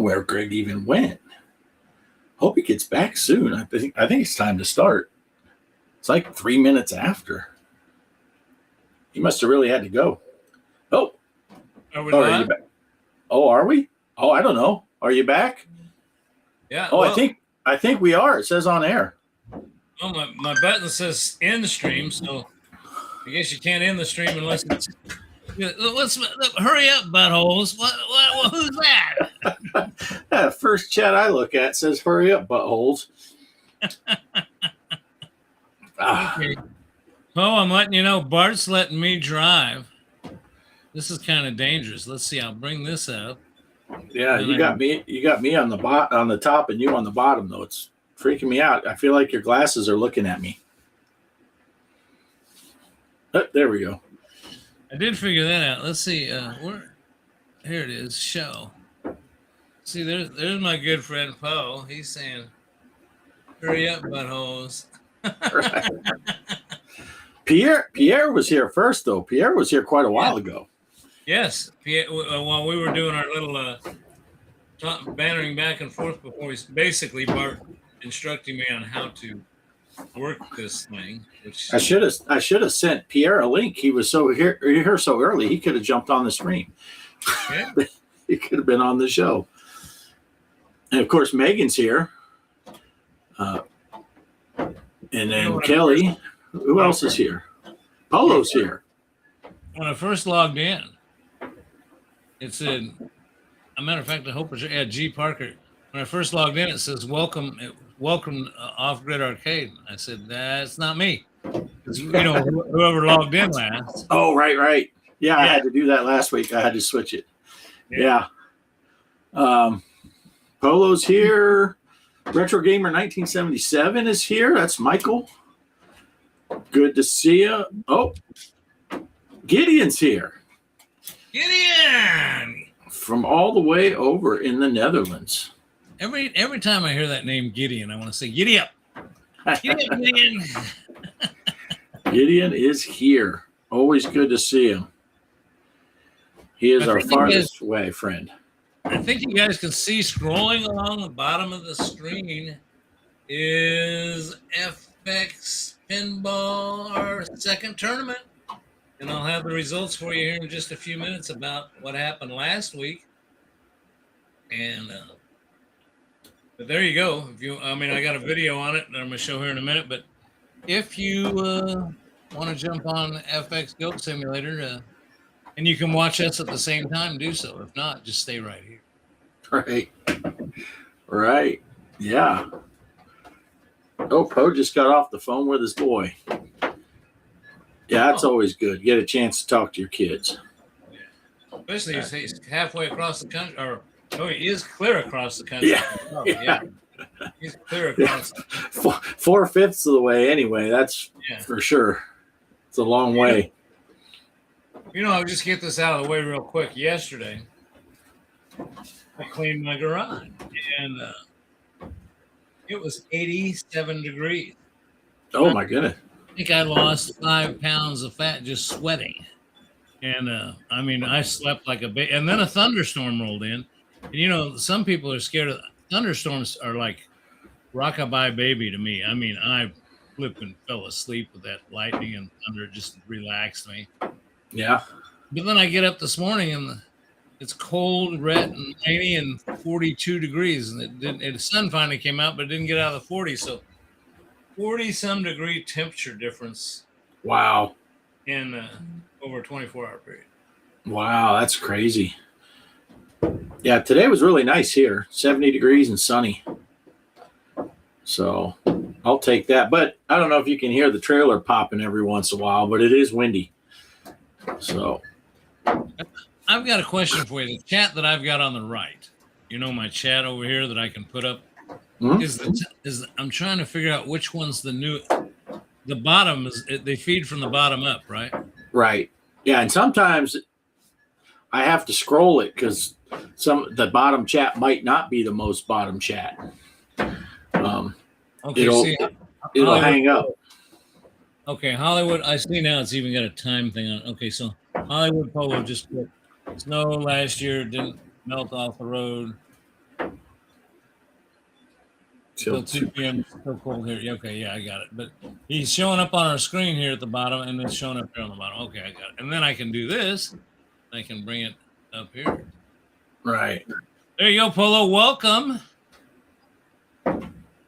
know where Greg even went. Hope he gets back soon. I think it's time to start. It's like 3 minutes after. He must have really had to go. Oh, are you back? Oh, are we? Oh, I don't know. Are you back? Yeah. Oh, well, I think we are. It says on air. Well, my button says end stream, so I guess you can't end the stream unless it's. Let's hurry up, buttholes. What who's that? First chat I look at says hurry up, buttholes. Okay. Oh, I'm letting you know Bart's letting me drive. This is kind of dangerous. Let's see. I'll bring this up. Yeah, you got me on the top and you on the bottom though. It's freaking me out. I feel like your glasses are looking at me. Oh, there we go. I did figure that out. Let's see. Here it is. Show. See, there's my good friend Poe. He's saying, "Hurry up, buttholes." Right. Pierre was here first, though. Pierre was here quite a while ago. Yes, Pierre, while we were doing our little bantering back and forth before basically Bart instructing me on how to work this thing. Which I should have sent Pierre a link. He was here so early. He could have jumped on the stream. Yeah. He could have been on the show. And of course, Megan's here. And then Kelly. Who else is here? Polo's here. When I first logged in, it said, a matter of fact, I hope it's G.Parker. When I first logged in, it says, welcome Off-Grid Arcade. I said, that's not me. Whoever logged in last. Oh, right. Yeah, I had to do that last week. I had to switch it. Yeah. Polo's here. Retro Gamer 1977 is here. That's Michael. Good to see you. Oh, Gideon's here. Gideon! From all the way over in the Netherlands. Every time I hear that name Gideon, I want to say, giddy up. Giddy up, Gideon. Gideon is here. Always good to see him. He is our farthest away friend. I think you guys can see scrolling along the bottom of the screen is FX Pinball, our second tournament. And I'll have the results for you here in just a few minutes about what happened last week. And but there you go. I got a video on it that I'm going to show here in a minute. But if you want to jump on FX Goat Simulator, and you can watch us at the same time, do so. If not, just stay right here. Right. Yeah. Oh, Poe just got off the phone with his boy. Yeah, that's always good. Get a chance to talk to your kids. Yeah. Especially he's halfway across the country, he is clear across the country. Yeah. He's clear across. 4/5 of the way anyway. That's for sure. It's a long way. I'll just get this out of the way real quick. Yesterday, I cleaned my garage, and it was 87 degrees. Oh, my goodness. I think I lost 5 pounds of fat just sweating. And, I slept like a baby. And then a thunderstorm rolled in. And, some people are scared of thunderstorms are like rockabye baby to me. I flipping fell asleep with that lightning and thunder. It just relaxed me. Yeah. But then I get up this morning and it's cold, red, and rainy, and 42 degrees. And the sun finally came out, but it didn't get out of the 40s. So 40-some degree temperature difference. Wow. In over a 24-hour period. Wow, that's crazy. Yeah, today was really nice here. 70 degrees and sunny. So I'll take that. But I don't know if you can hear the trailer popping every once in a while, but it is windy. So I've got a question for you. The chat that I've got on the right, my chat over here that I can put up, is I'm trying to figure out which one's the new. The bottom they feed from the bottom up, right? Right. Yeah, and sometimes I have to scroll it because the bottom chat might not be the most bottom chat. Okay, it'll hang up. Okay, Hollywood. I see now it's even got a time thing on. Okay, so Hollywood Polo just put snow last year, didn't melt off the road. Till 2 p.m. It's still cold here. Yeah, okay, yeah, I got it. But he's showing up on our screen here at the bottom, and it's showing up here on the bottom. Okay, I got it. And then I can do this. I can bring it up here. Right. There you go, Polo. Welcome.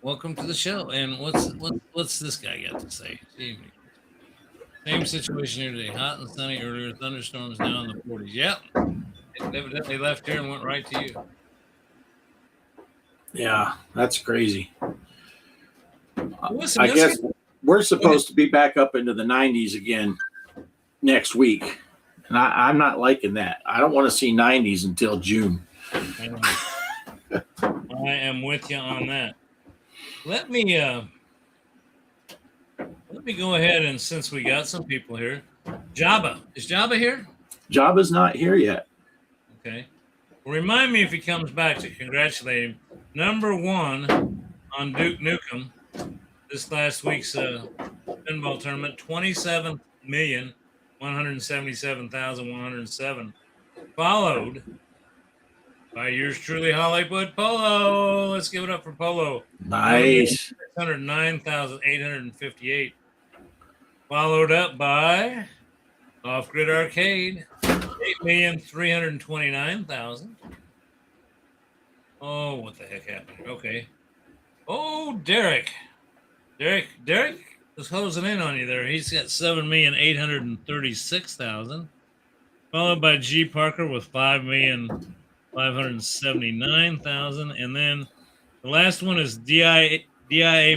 Welcome to the show. And what's this guy got to say? Same situation here today. Hot and sunny earlier. Thunderstorms now in the 40s. Yep. It evidently left here and went right to you. Yeah, that's crazy. Listen, I guess we're supposed to be back up into the 90s again next week. And I'm not liking that. I don't want to see 90s until June. I am with you on that. Let me go ahead, and since we got some people here, Jabba. Is Jabba here? Jabba's not here yet. Okay. Well, remind me if he comes back to congratulate him. Number 1 on Duke Nukem this last week's pinball tournament, 27,177,107, followed by yours truly, Hollywood Polo. Let's give it up for Polo. Nice. 609,858. Followed up by Off Grid Arcade, 8,329,000. Oh, what the heck happened? Okay. Oh, Derek is closing in on you there. He's got 7,836,000. Followed by G.Parker with 5,579,000. And then the last one is DIA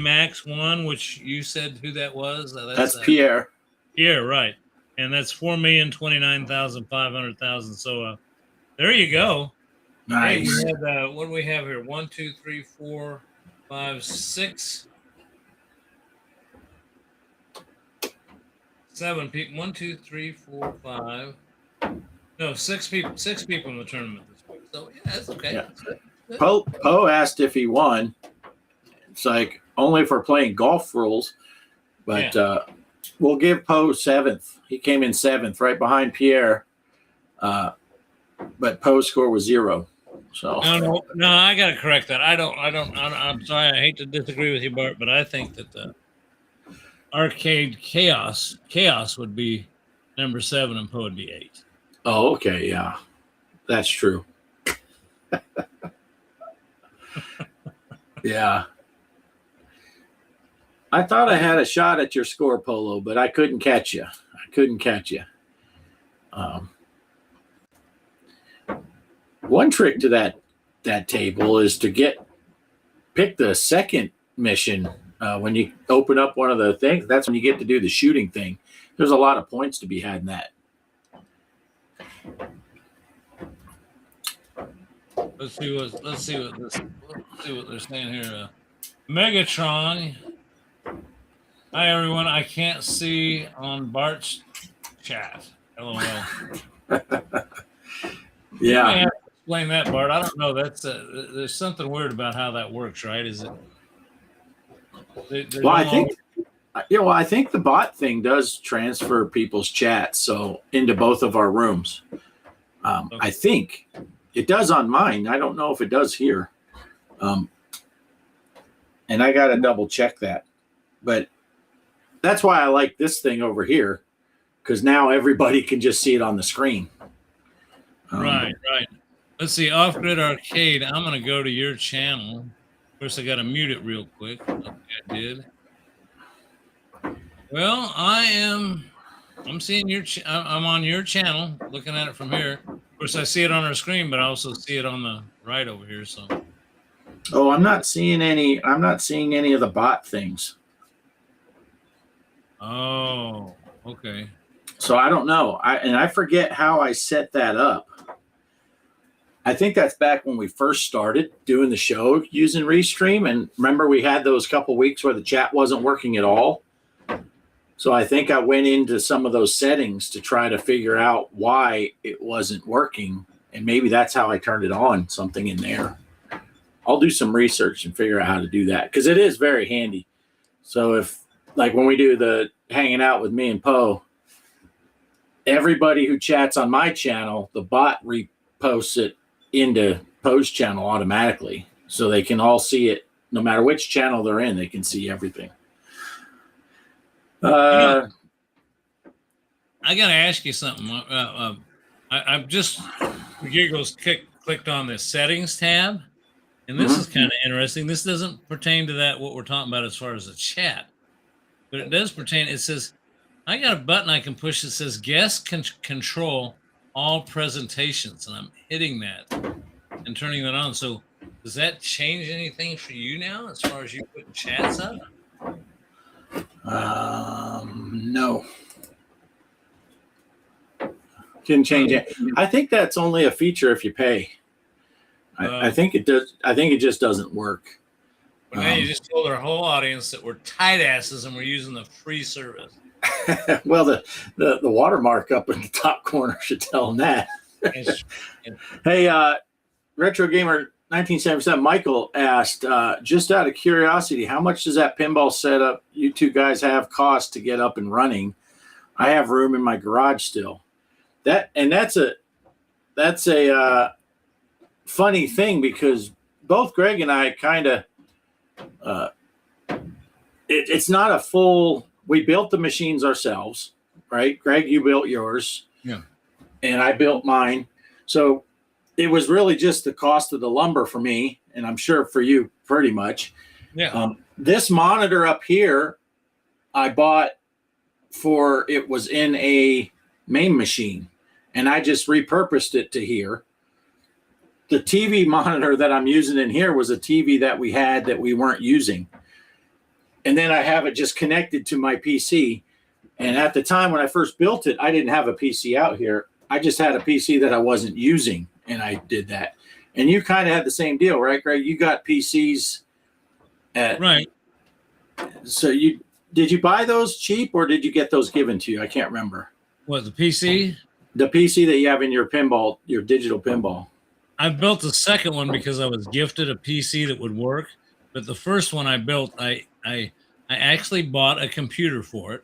Max 1, which you said who that was. That's Pierre. Pierre, right. And that's 4,029,500,000. So there you go. Nice. Hey, we had, what do we have here? 1, 2, 3, 4, 5, 6, 7 people. 1, 2, 3, 4, 5. No, 6 people. 6 people in the tournament this week. So yeah, that's okay. Yeah. Poe asked if he won. It's like only if we're playing golf rules, but we'll give Poe 7th. He came in 7th, right behind Pierre. But Poe's score was 0. So no, I got to correct that. I'm sorry. I hate to disagree with you, Bart, but I think that the Arcade Chaos would be number 7 and Poe would be 8. Oh, okay, yeah, that's true. Yeah, I thought I had a shot at your score, Polo, but I couldn't catch you. One trick to that table is to pick the second mission when you open up one of the things. That's when you get to do the shooting thing. There's a lot of points to be had in that. Let's see what they're saying here. Megatron. Hi everyone. I can't see on Bart's chat. LOL. Yeah. You may have to explain that, Bart. I don't know. That's there's something weird about how that works, right? Is it? I think the bot thing does transfer people's chats into both of our rooms. Okay. I think it does on mine. I don't know if it does here. And I got to double check that. But that's why I like this thing over here, because now everybody can just see it on the screen. Right. Let's see. Off Grid Arcade. I'm going to go to your channel. Of course, I got to mute it real quick. Okay, I did. Well, I'm seeing I'm on your channel, looking at it from here. Of course, I see it on our screen, but I also see it on the right over here. So. Oh, I'm not seeing any of the bot things. Oh, okay. So I don't know. I forget how I set that up. I think that's back when we first started doing the show using Restream. And remember, we had those couple weeks where the chat wasn't working at all. So I think I went into some of those settings to try to figure out why it wasn't working. And maybe that's how I turned it on, something in there. I'll do some research and figure out how to do that, because it is very handy. So if, like when we do the hanging out with me and Poe, everybody who chats on my channel, the bot reposts it into Poe's channel automatically, so they can all see it no matter which channel they're in, they can see everything. I got to ask you something. I've just, for giggles, clicked on the settings tab, and this is kind of interesting. This doesn't pertain to that what we're talking about as far as the chat, but it does pertain. It says I got a button I can push that says guest control all presentations, and I'm hitting that and turning that on. So does that change anything for you now as far as you putting chats up? No. Can change it. I think that's only a feature if you pay. I think it does. I think it just doesn't work. Well, now you just told our whole audience that we're tight asses and we're using the free service. Well, the watermark up in the top corner should tell them that. Hey, Retro Gamer 1977 Michael asked, just out of curiosity, how much does that pinball setup you two guys have cost to get up and running? I have room in my garage still. That's a funny thing, because both Greg and I kind of it's not a full. We built the machines ourselves, right? Greg, you built yours, yeah, and I built mine. So it was really just the cost of the lumber for me, and I'm sure for you pretty much. Yeah. This monitor up here, I bought for it was in a main machine, and I just repurposed it to here. The TV monitor that I'm using in here was a TV that we had that we weren't using. And then I have it just connected to my PC. And at the time when I first built it, I didn't have a PC out here. I just had a PC that I wasn't using, and I did that. And you kind of had the same deal, right, Greg? You got PCs right. So did you buy those cheap, or did you get those given to you? I can't remember. What, the PC? The PC that you have in your pinball, your digital pinball. I built the second one because I was gifted a PC that would work. But the first one I built, I actually bought a computer for it.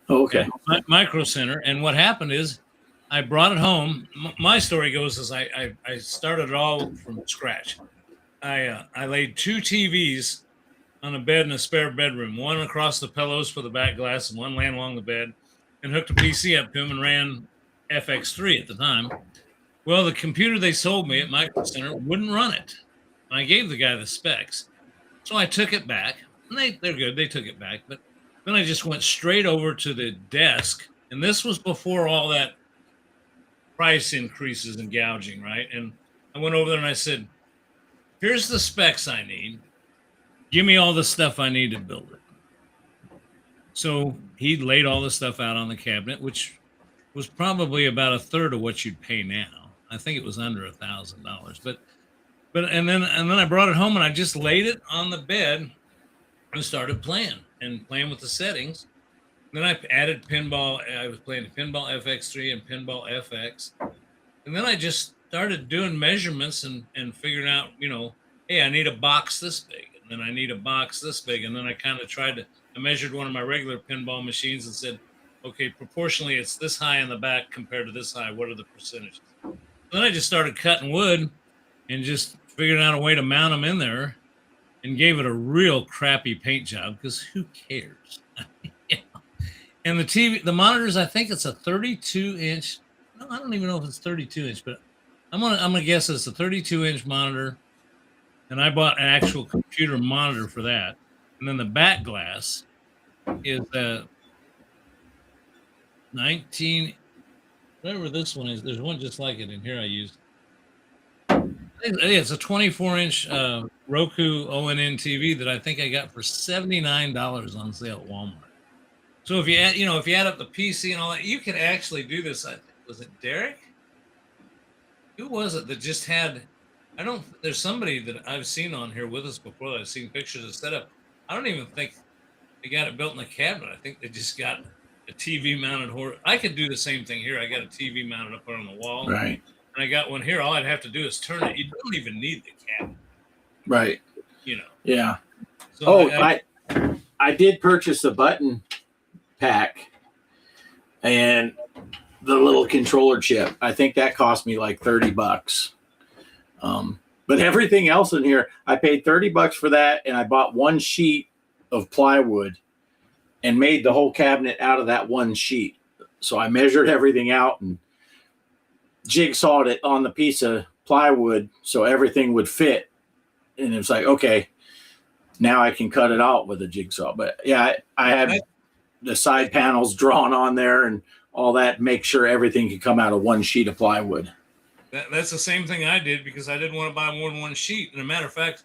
Oh, okay. Micro Center. And what happened is I brought it home. My story goes is I started it all from scratch. I laid 2 TVs on a bed in a spare bedroom, one across the pillows for the back glass and one laying along the bed, and hooked a PC up to him and ran FX3 at the time. Well, the computer they sold me at Micro Center wouldn't run it. I gave the guy the specs. So I took it back. And they're good. They took it back. But then I just went straight over to the desk. And this was before all that price increases and gouging, right? And I went over there and I said, here's the specs I need. Give me all the stuff I need to build it. So he laid all the stuff out on the cabinet, which was probably about a third of what you'd pay now. I think it was under $1,000. But and then I brought it home and I just laid it on the bed and started playing with the settings. Then I added pinball. I was playing Pinball FX3 and Pinball FX. And then I just started doing measurements and figuring out, hey, I need a box this big. And then I need a box this big. And then I kind of I measured one of my regular pinball machines and said, okay, proportionally, it's this high in the back compared to this high. What are the percentages? Then I just started cutting wood and just figured out a way to mount them in there and gave it a real crappy paint job because who cares? And the monitors, I think it's a 32-inch. No, I don't even know if it's 32-inch, but I'm gonna guess it's a 32-inch monitor. And I bought an actual computer monitor for that. And then the back glass is a 19, whatever this one is. There's one just like it in here I used. It's a 24-inch Roku ONN TV that I think I got for $79 on sale at Walmart. So if you add up the PC and all that, you can actually do this. Was it Derek? Who was it that just had? There's somebody that I've seen on here with us before that I've seen pictures of setup. I don't even think they got it built in the cabinet. I think they just got a TV mounted horse. I could do the same thing here. I got a TV mounted up on the wall. Right. And I got one here. All I'd have to do is turn it. You don't even need the cabinet. Right. Yeah. So I did purchase a button pack and the little controller chip. I think that cost me like $30. But everything else in here, I paid $30 for that, and I bought one sheet of plywood and made the whole cabinet out of that one sheet. So I measured everything out and jigsawed it on the piece of plywood so everything would fit. And it was like, okay, now I can cut it out with a jigsaw. But yeah, I had the side panels drawn on there and all that, make sure everything could come out of one sheet of plywood. That's the same thing I did because I didn't want to buy more than one sheet. And a matter of fact,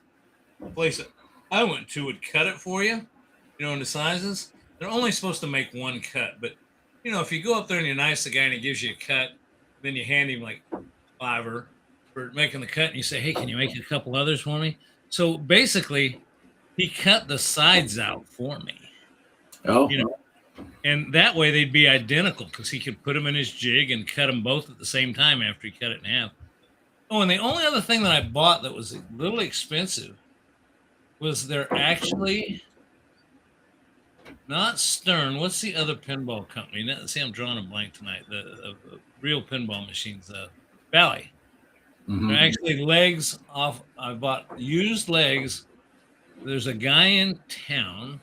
the place that I went to would cut it for you, in the sizes. They're only supposed to make one cut. But, if you go up there and you're nice to the guy and he gives you a cut, then you hand him like $5 for making the cut and you say, hey, can you make a couple others for me? So basically, he cut the sides out for me. Oh, and that way they'd be identical because he could put them in his jig and cut them both at the same time after he cut it in half. Oh, and the only other thing that I bought that was a little expensive was they're actually not Stern. What's the other pinball company? Now, see, I'm drawing a blank tonight. The real pinball machines, Valley. Mm-hmm. They're actually legs off. I bought used legs. There's a guy in town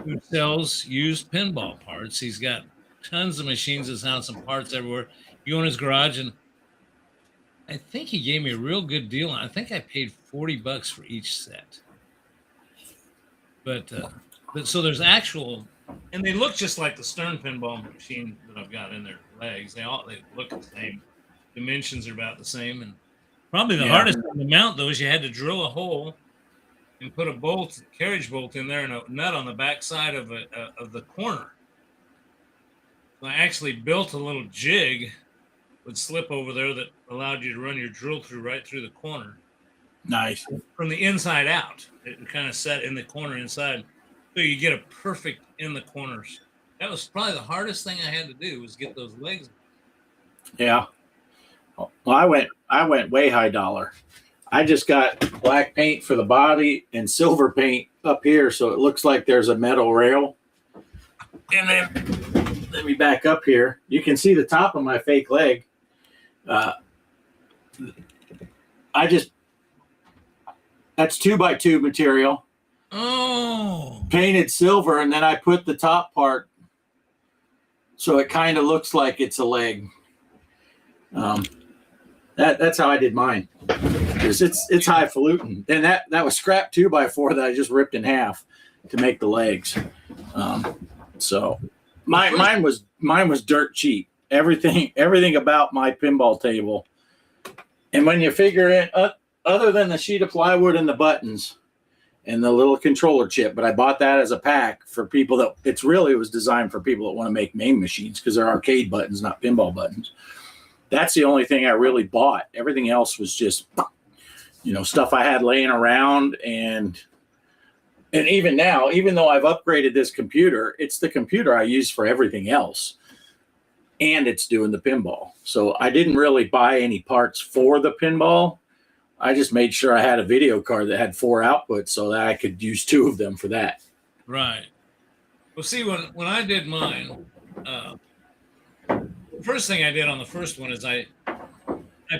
who sells used pinball parts. He's got tons of machines in his house and parts everywhere. You go in his garage, and I think he gave me a real good deal. I think I paid $40 for each set. But so there's actual, and they look just like the Stern pinball machine that I've got in their legs. They look the same. Dimensions are about the same, and probably the hardest thing to mount though is you had to drill a hole and put a carriage bolt in there and a nut on the back side of the corner. So I actually built a little jig would slip over there that allowed you to run your drill through right through the corner. Nice. From the inside out. It kind of set in the corner inside. So you get a perfect in the corners. That was probably the hardest thing I had to do was get those legs. Yeah. Well, I went way high dollar. I just got black paint for the body and silver paint up here, so it looks like there's a metal rail. And then let me back up here. You can see the top of my fake leg. That's 2x2 material. Oh. Painted silver, and then I put the top part so it kind of looks like it's a leg. That's how I did mine. It's highfalutin, and that was scrap 2x4 that I just ripped in half to make the legs. So mine was dirt cheap. Everything about my pinball table, and when you figure it, other than the sheet of plywood and the buttons and the little controller chip, but I bought that as a pack for people that it was designed for people that want to make main machines because they're arcade buttons, not pinball buttons. That's the only thing I really bought. Everything else was just, stuff I had laying around. And even now, even though I've upgraded this computer, it's the computer I use for everything else. And it's doing the pinball. So I didn't really buy any parts for the pinball. I just made sure I had a video card that had 4 outputs so that I could use 2 of them for that. Right. Well, see, when I did mine, the first thing I did on the first one is I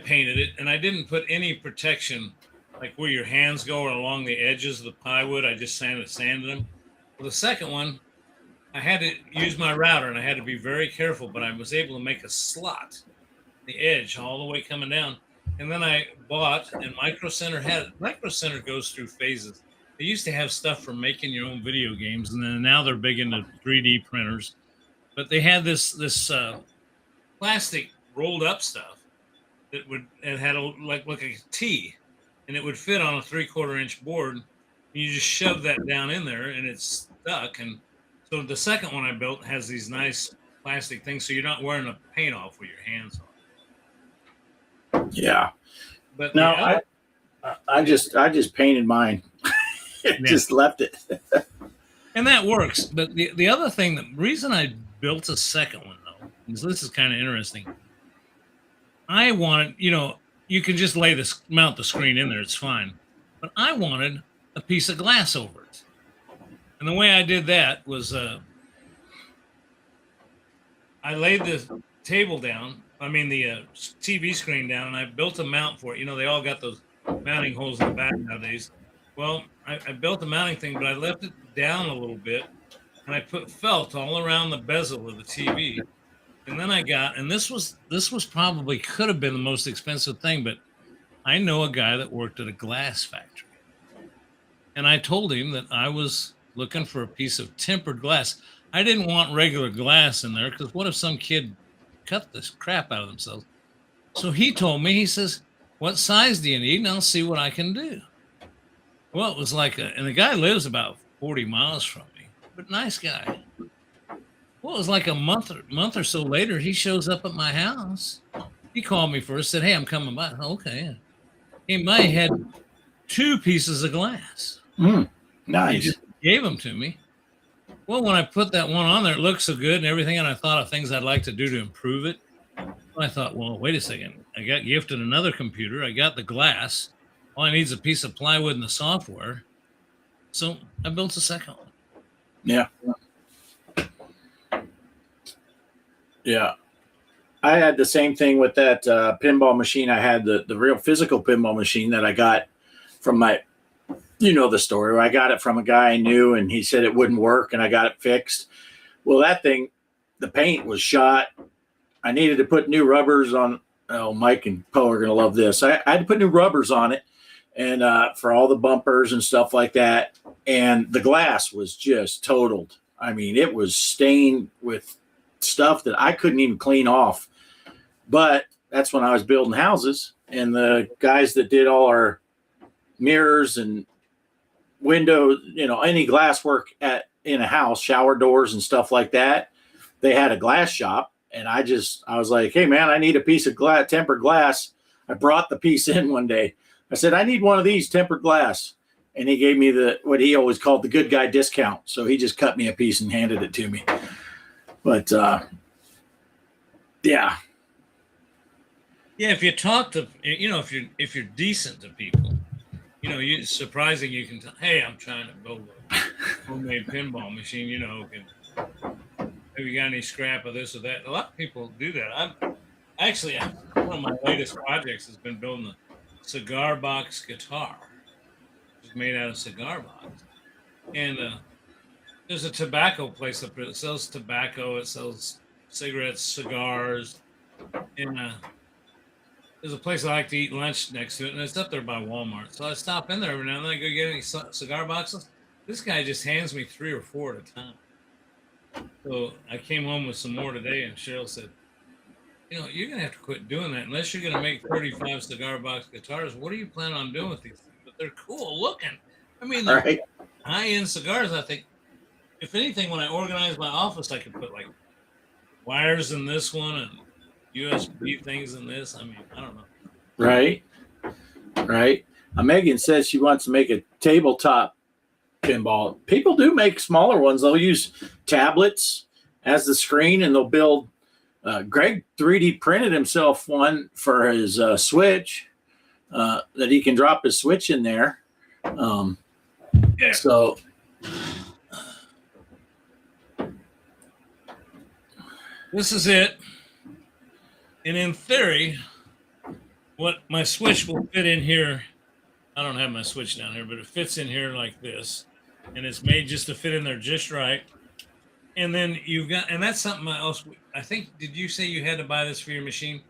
painted it, and I didn't put any protection, like where your hands go or along the edges of the plywood. I just sanded them. Well, the second one, I had to use my router, and I had to be very careful, but I was able to make a slot, the edge all the way coming down. And then I bought, and Micro Center goes through phases. They used to have stuff for making your own video games, and then now they're big into 3D printers. But they had this plastic rolled up stuff that had like a T, and it would fit on a 3/4 inch board. And you just shove that down in there, and it's stuck. And so the second one I built has these nice plastic things, so you're not wearing the paint off with your hands on. Yeah. But no, I just painted mine. Just left it. And that works. But the other thing, the reason I built a second one though, is this is kind of interesting. I wanted, you can just mount the screen in there, it's fine. But I wanted a piece of glass over it. And the way I did that was I laid the table down, the TV screen down, and I built a mount for it. They all got those mounting holes in the back nowadays. Well, I built the mounting thing, but I left it down a little bit, and I put felt all around the bezel of the TV. And then and this was probably could have been the most expensive thing, but I know a guy that worked at a glass factory. And I told him that I was looking for a piece of tempered glass. I didn't want regular glass in there because what if some kid cut this crap out of themselves? So he told me, he says, "What size do you need? And I'll see what I can do." Well, it was and the guy lives about 40 miles from me, but nice guy. Well, it was like a month or so later, he shows up at my house. He called me first, said, "Hey, I'm coming by." Okay. He might had 2 pieces of glass. He Nice. just gave them to me. Well, when I put that one on there, it looked so good and everything, and I thought of things I'd like to do to improve it. I thought, well, wait a second. I got gifted another computer. I got the glass. All I need is a piece of plywood and the software. So I built a second one. Yeah. Yeah. I had the same thing with that pinball machine. I had the real physical pinball machine that I got from the story. I got it from a guy I knew, and he said it wouldn't work, and I got it fixed. Well, that thing, the paint was shot. I needed to put new rubbers on. Oh, Mike and Poe are going to love this. I had to put new rubbers on it, and for all the bumpers and stuff like that. And the glass was just totaled. I mean, it was stained with stuff that I couldn't even clean off. But that's when I was building houses, and the guys that did all our mirrors and windows, any glass work in a house, shower doors and stuff like that, they had a glass shop. And I was like, "Hey man, I need a piece of tempered glass." I brought the piece in one day. I said, "I need one of these tempered glass." And he gave me what he always called the good guy discount. So he just cut me a piece and handed it to me. But yeah. Yeah, if you talk to, if you're decent to people, it's surprising you can tell, "Hey, I'm trying to build a homemade pinball machine, have you got any scrap of this or that?" A lot of people do that. One of my latest projects has been building a cigar box guitar. It's made out of cigar box. And there's a tobacco place up there that sells tobacco. It sells cigarettes, cigars. And there's a place I like to eat lunch next to it, and it's up there by Walmart. So I stop in there every now and then. I go get any cigar boxes. This guy just hands me 3 or 4 at a time. So I came home with some more today, and Cheryl said, "You're going to have to quit doing that. Unless you're going to make 35 cigar box guitars, what do you plan on doing with these things?" But they're cool looking. I mean, they're Right. high-end cigars. I think, if anything, when I organize my office, I could put like wires in this one and USB things in this. I mean, I don't know. Right. Megan says she wants to make a tabletop pinball. People do make smaller ones. They'll use tablets as the screen, and they'll build. Greg 3D printed himself one for his Switch that he can drop his Switch in there. Yeah. So this is it. And in theory, what my Switch will fit in here, I don't have my Switch down here, but it fits in here like this. And it's made just to fit in there just right. And then and that's something else. I think, did you say you had to buy this for your machine?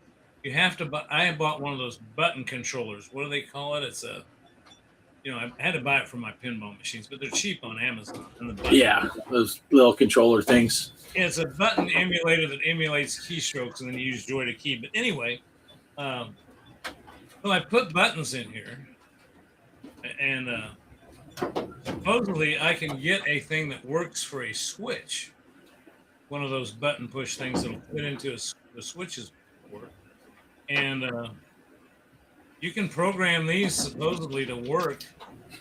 You have to buy, I bought one of those button controllers. What do they call it? It's I had to buy it for my pinball machines, but they're cheap on Amazon. Yeah, those little controller things. Yeah, it's a button emulator that emulates keystrokes, and then you use joy to key. But anyway, so I put buttons in here, and supposedly I can get a thing that works for a Switch, one of those button push things that'll fit into the Switch's board, and you can program these supposedly to work,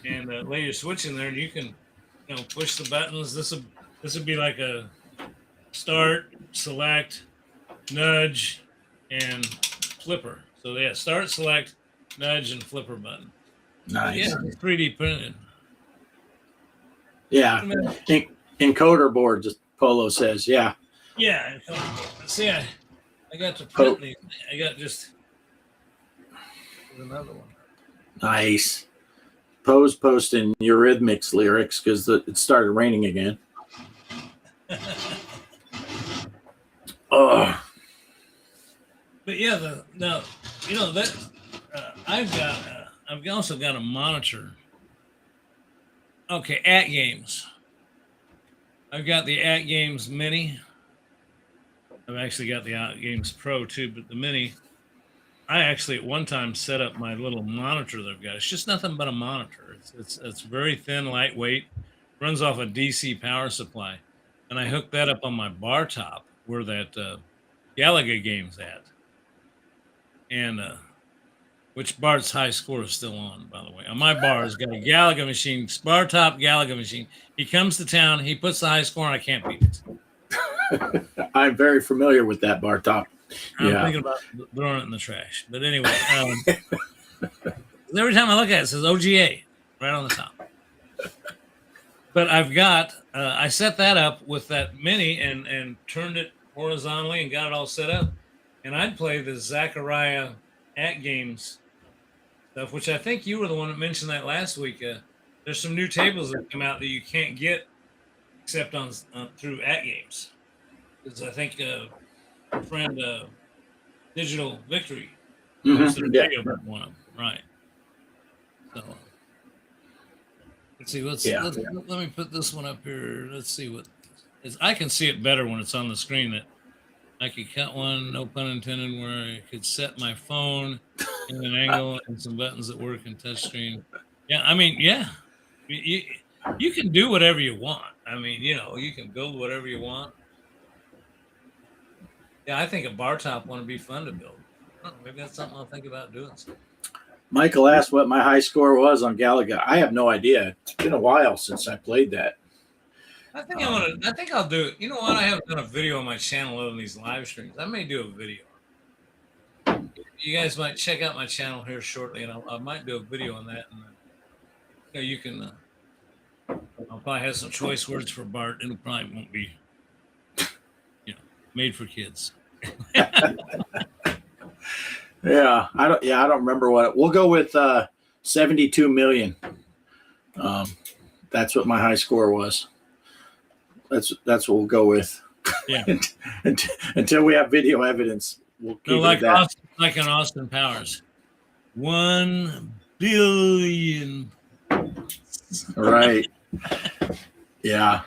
and lay your Switch in there, and you can, push the buttons. This would be like a start, select, nudge, and flipper. So yeah, start, select, nudge, and flipper button. Nice. Yeah, it's 3D printed. Yeah. Encoder board, just Polo says. Yeah. Yeah. See, I got to print these. I got just another one. Nice. Poe's posting Eurythmics lyrics because it started raining again. Oh. But yeah, I've also got a monitor. Okay, At Games. I've got the At Games Mini. I've actually got the At Games Pro too, but the Mini, I actually at one time set up my little monitor that I've got. It's just nothing but a monitor. It's very thin, lightweight, runs off a DC power supply, and I hooked that up on my bar top where that Galaga game's at, and which Bart's high score is still on, by the way. On my bar, has got a Galaga machine, bar top Galaga machine. He comes to town, he puts the high score, and I can't beat it. I'm very familiar with that bar top. I'm thinking about throwing it in the trash. But anyway, every time I look at it, it says OGA right on the top. But I've got, I set that up with that Mini and turned it horizontally and got it all set up. And I'd play the Zachariah At Games stuff, which I think you were the one that mentioned that last week. There's some new tables that come out that you can't get except on through At Games. Because I think our friend Digital Victory posted a video about one of them. Right. So let's see. Let me put this one up here. Let's see what I can see it better when it's on the screen. That I could cut one, no pun intended, where I could set my phone in an angle and some buttons that work in touchscreen. Yeah, I mean, yeah, you can do whatever you want. I mean, you can build whatever you want. Yeah, I think a bar top one would be fun to build. Maybe that's something I'll think about doing. Michael asked what my high score was on Galaga. I have no idea. It's been a while since I played that. I think I think I'll do it. You know what? I haven't done a video on my channel other than these live streams. I may do a video. You guys might check out my channel here shortly, and I might do a video on that. And you can. I'll probably have some choice words for Bart. It probably won't be, made for kids. Yeah, I don't remember we'll go with 72 million. That's what my high score was. That's what we'll go with. Yeah. Until we have video evidence, we'll keep it at that. Like an Austin Powers. 1 billion. Right. Yeah.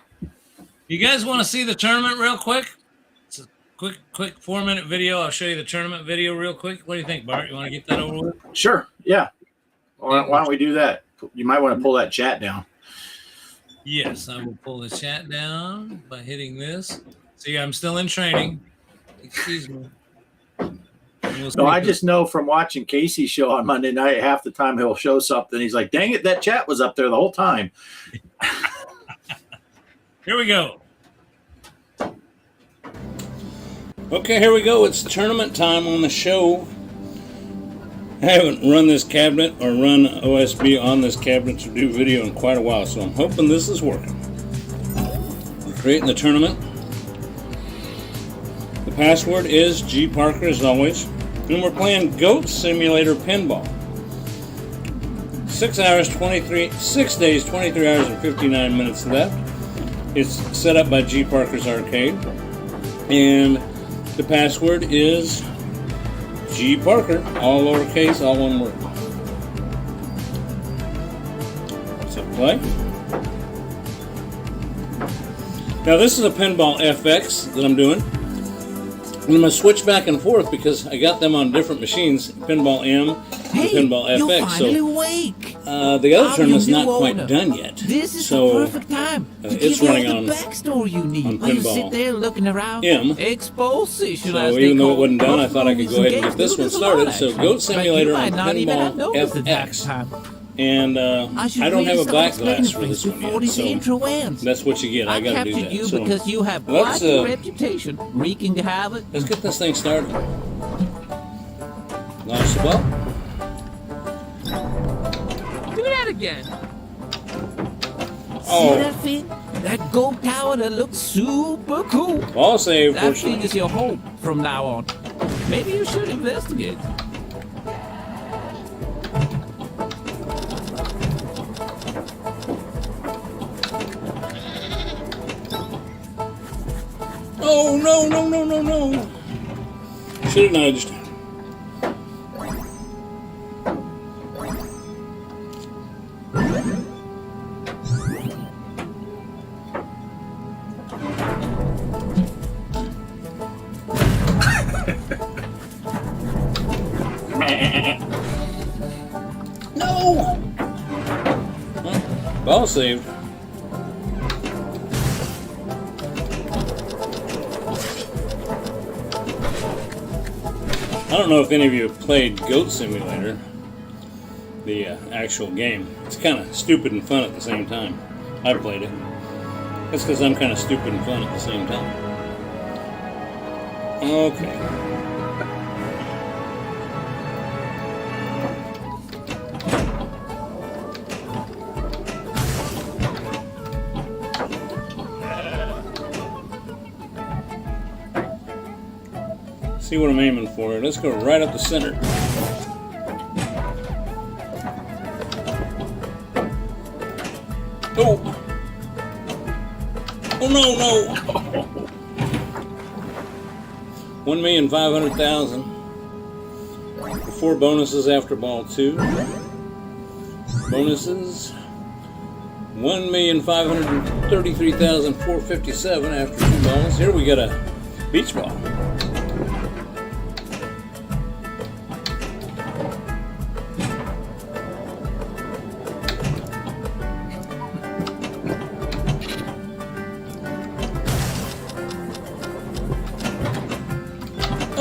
You guys want to see the tournament real quick? It's a quick 4-minute video. I'll show you the tournament video real quick. What do you think, Bart? You want to get that over with? Sure. Yeah. Why don't we do that? You might want to pull that chat down. Yes, I will pull the chat down by hitting this. See, I'm still in training. Excuse me. No, I just know from watching Casey's show on Monday night, half the time he'll show something. He's like, dang it, that chat was up there the whole time. Here we go. Okay, here we go. It's tournament time on the show. I haven't run this cabinet or run OSB on this cabinet to do video in quite a while, so I'm hoping this is working. We're creating the tournament. The password is G.Parkers as always. And we're playing Goat Simulator Pinball. 6 days, 23 hours, and 59 minutes left. It's set up by G.Parkers Arcade. And the password is G.Parker, all lowercase, all one word. So play. Now this is a Pinball FX that I'm doing. And I'm going to switch back and forth because I got them on different machines, Pinball M and Pinball FX. You're finally awake. The other tournament's not quite done yet. This is the perfect time to it's give running you on the backstory you need. on While you Pinball sit there looking around. M. Exposition, So as they even though call it wasn't done, I thought I could go ahead and get this one There's a started. lot, So actually. Goat Simulator But you on might not even have Pinball noticed it that FX. time. And I don't have a black glass for this one before yet, this so intro ends. that's what you get. I got to do captured that. you So because you have let's, quite a reputation wreaking havoc. let's get this thing started. Launch the ball. Do that again. Oh. See that thing? That gold tower that looks super cool. Ball save. That thing is your home from now on. Maybe you should investigate. no, no, no, no, no. Should have nudged. No! Well, ball saved. I don't know if any of you have played Goat Simulator, the actual game. It's kind of stupid and fun at the same time. I played it. That's because I'm kind of stupid and fun at the same time. Okay. See what I'm aiming for. Let's go right up the center. Oh! Oh no, no! 1,500,000 for 4 bonuses after ball 2. Bonuses 1,533,457 after 2 balls. Here we got a beach ball.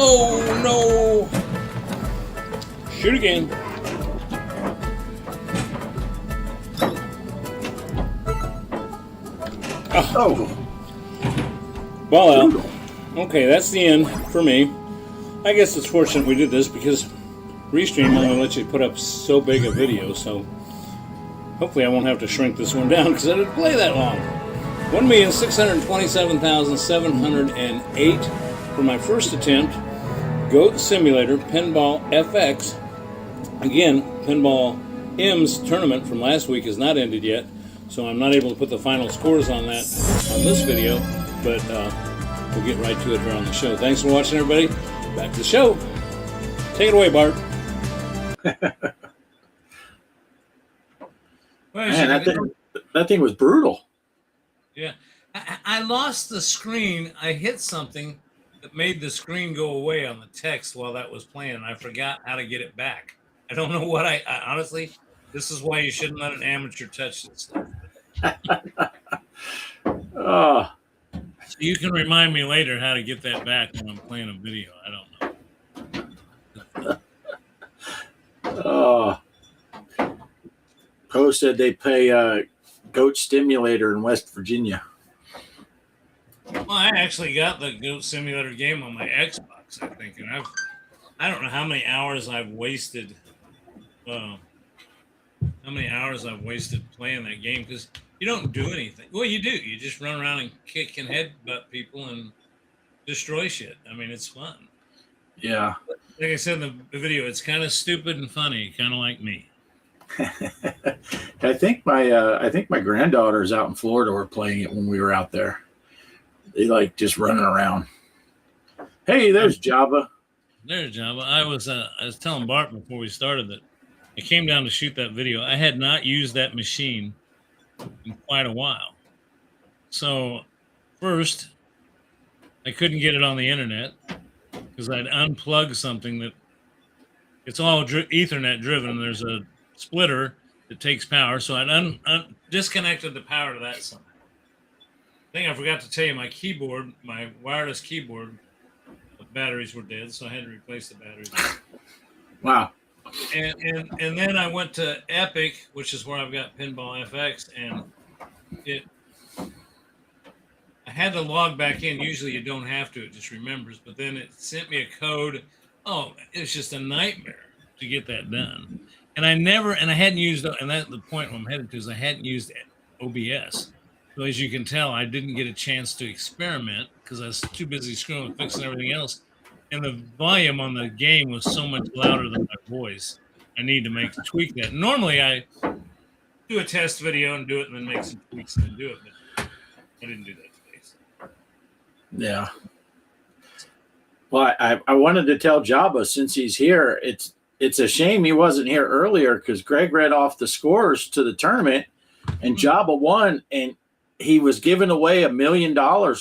Oh no! Shoot again. Oh, Ball out. Okay, that's the end for me. I guess it's fortunate we did this because Restream only lets you put up so big a video, so hopefully I won't have to shrink this one down because I didn't play that long. 1,627,708 for my first attempt. Goat Simulator Pinball FX. Again, Pinball M's tournament from last week has not ended yet, so I'm not able to put the final scores on that on this video, but we'll get right to it here on the show. Thanks for watching, everybody. Back to the show. Take it away, Bart. man, that thing was brutal. Yeah. I lost the screen. I hit something that made the screen go away on the text while that was playing. I forgot how to get it back. I don't know what I honestly, this is why you shouldn't let an amateur touch this stuff. Oh, So you can remind me later how to get that back when I'm playing a video. I don't know. oh. Poe said they play Goat Stimulator in West Virginia. Well, I actually got the Goat Simulator game on my Xbox, I think, and I don't know how many hours I've wasted. How many hours I've wasted playing that game because you don't do anything. Well, you do. You just run around and kick and headbutt people and destroy shit. I mean, it's fun. Yeah. Like I said in the video, it's kind of stupid and funny, kind of like me. I think my granddaughters out in Florida were playing it when we were out there. They like just running around. Hey, there's Java. There's Java. I was telling Bart before we started that I came down to shoot that video. I had not used that machine in quite a while. So first, I couldn't get it on the internet because I'd unplugged something that it's all Ethernet driven. There's a splitter that takes power, so I'd disconnected the power to that something. Thing I forgot to tell you, my keyboard, my wireless keyboard, the batteries were dead, so I had to replace the batteries. Wow. And then I went to Epic, which is where I've got Pinball FX, and I had to log back in. Usually you don't have to; it just remembers. But then it sent me a code. Oh, it was just a nightmare to get that done. And I hadn't used, and that's the point I'm headed to, is I hadn't used OBS. So as you can tell, I didn't get a chance to experiment because I was too busy screwing and fixing everything else. And the volume on the game was so much louder than my voice. I need to tweak that. Normally I do a test video and do it and then make some tweaks and then do it, but I didn't do that today. So. Yeah. Well, I wanted to tell Jabba since he's here. It's a shame he wasn't here earlier because Greg read off the scores to the tournament, and Jabba won, and he was giving away $1 million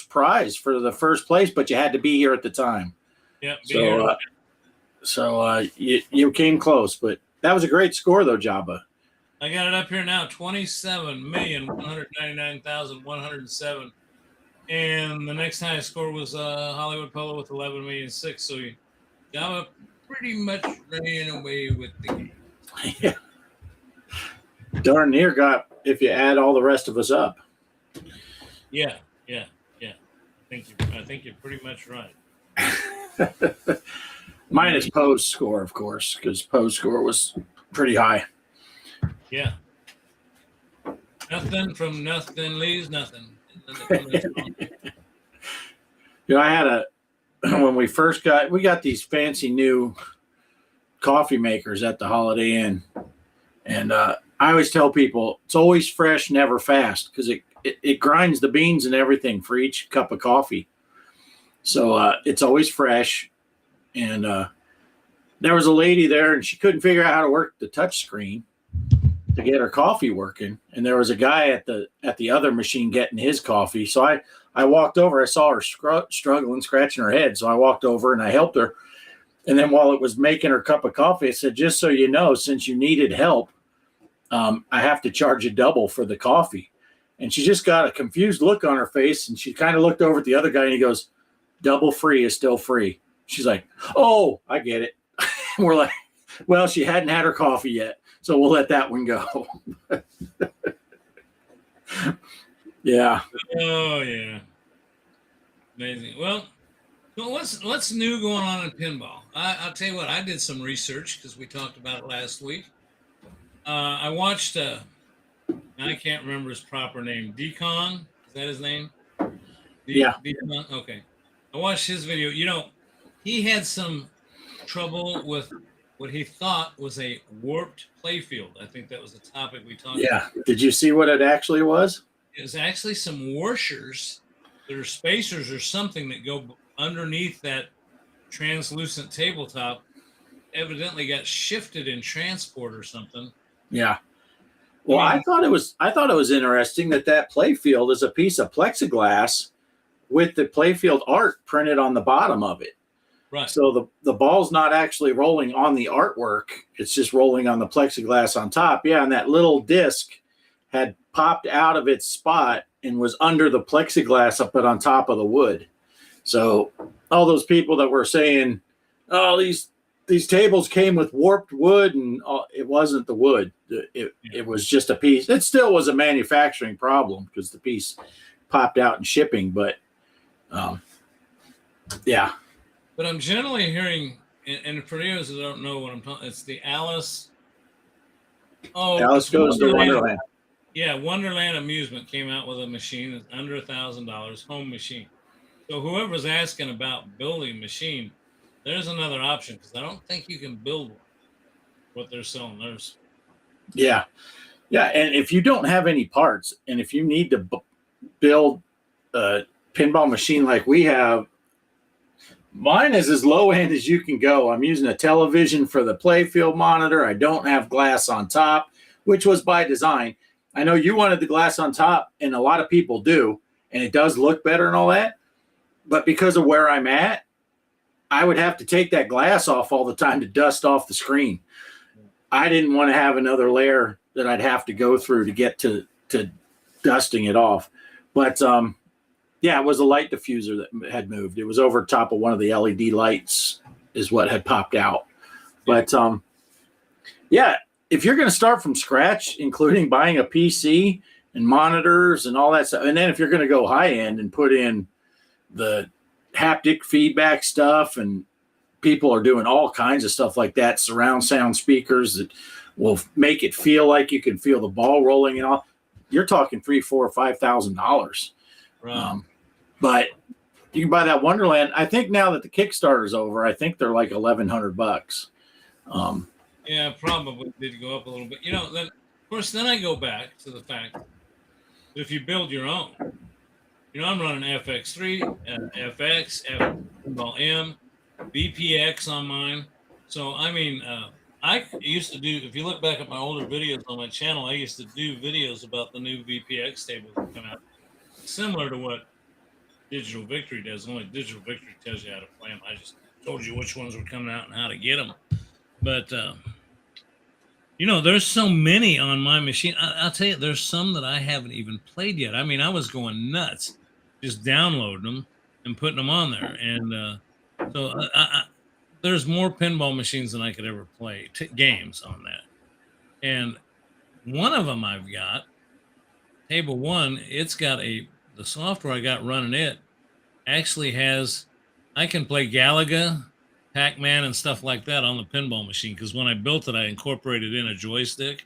prize for the first place, but you had to be here at the time. Yeah. So you came close, but that was a great score though, Jabba. I got it up here now, 27,199,107. And the next highest score was Hollywood Polo with 11,000,006. So Java pretty much ran away with the game. Yeah. Darn near got if you add all the rest of us up. Yeah. I think you're pretty much right. Minus Poe's score, of course, because Poe's score was pretty high. Yeah. Nothing from nothing leaves nothing. I had when we got these fancy new coffee makers at the Holiday Inn, and I always tell people it's always fresh, never fast, because it grinds the beans and everything for each cup of coffee. So it's always fresh. And there was a lady there, and she couldn't figure out how to work the touch screen to get her coffee working. And there was a guy at the other machine getting his coffee. So I walked over. I saw her struggling, scratching her head. So I walked over and I helped her. And then while it was making her cup of coffee, I said, just so you know, since you needed help, I have to charge you double for the coffee. And she just got a confused look on her face. And she kind of looked over at the other guy and he goes, double free is still free. She's like, oh, I get it. We're like, well, she hadn't had her coffee yet, so we'll let that one go. Yeah. Oh, yeah. Amazing. Well, what's new going on in pinball? I'll tell you what, I did some research because we talked about it last week. I watched, I can't remember his proper name, Decon. Is that his name? Yeah. Decon? Okay. I watched his video. He had some trouble with what he thought was a warped playfield. I think that was the topic we talked about. Yeah. Did you see what it actually was? It was actually some washers that are spacers or something that go underneath that translucent tabletop. Evidently got shifted in transport or something. Yeah. Well, I thought it was interesting that playfield is a piece of plexiglass with the playfield art printed on the bottom of it. Right. So the ball's not actually rolling on the artwork. It's just rolling on the plexiglass on top. Yeah, and that little disc had popped out of its spot and was under the plexiglass up on top of the wood. So all those people that were saying, oh, these tables came with warped wood, and it wasn't the wood. It was just a piece. It still was a manufacturing problem because the piece popped out in shipping, but yeah. But I'm generally hearing, and for those who don't know what I'm talking, it's the Alice. Oh, Alice Goes to Wonderland. Yeah, Wonderland Amusement came out with a machine that's under $1,000, home machine. So whoever's asking about building a machine, there's another option because I don't think you can build one. What they're selling, Yeah, and if you don't have any parts, and if you need to build a pinball machine like we have. Mine is as low end as you can go. I'm using a television for the playfield monitor. I don't have glass on top, which was by design. I know you wanted the glass on top, and a lot of people do, and it does look better and all that. But because of where I'm at, I would have to take that glass off all the time to dust off the screen. I didn't want to have another layer that I'd have to go through to get to dusting it off. But yeah, it was a light diffuser that had moved. It was over top of one of the LED lights is what had popped out. But yeah, if you're going to start from scratch, including buying a PC and monitors and all that stuff, and then if you're going to go high end and put in the haptic feedback stuff, and people are doing all kinds of stuff like that, surround sound speakers that will make it feel like you can feel the ball rolling and all, you're talking $3,000, $4,000, $5,000. Right. But you can buy that Wonderland. I think now that the Kickstarter's over, I think they're like $1,100. Yeah, probably did go up a little bit. Then of course, then I go back to the fact that if you build your own, I'm running FX3, FX, Pinball M, BPX on mine. So I mean, I used to do. If you look back at my older videos on my channel, I used to do videos about the new BPX tables that come out, similar to what Digital Victory does. Only Digital Victory tells you how to play them. I just told you which ones were coming out and how to get them. But there's so many on my machine. I'll tell you, there's some that I haven't even played yet. I mean, I was going nuts, just downloading them and putting them on there. And so there's more pinball machines than I could ever play games on that. And one of them I've got, Table One. It's got the software I got running it actually has. I can play Galaga, Pac-Man, and stuff like that on the pinball machine, because when I built it, I incorporated in a joystick,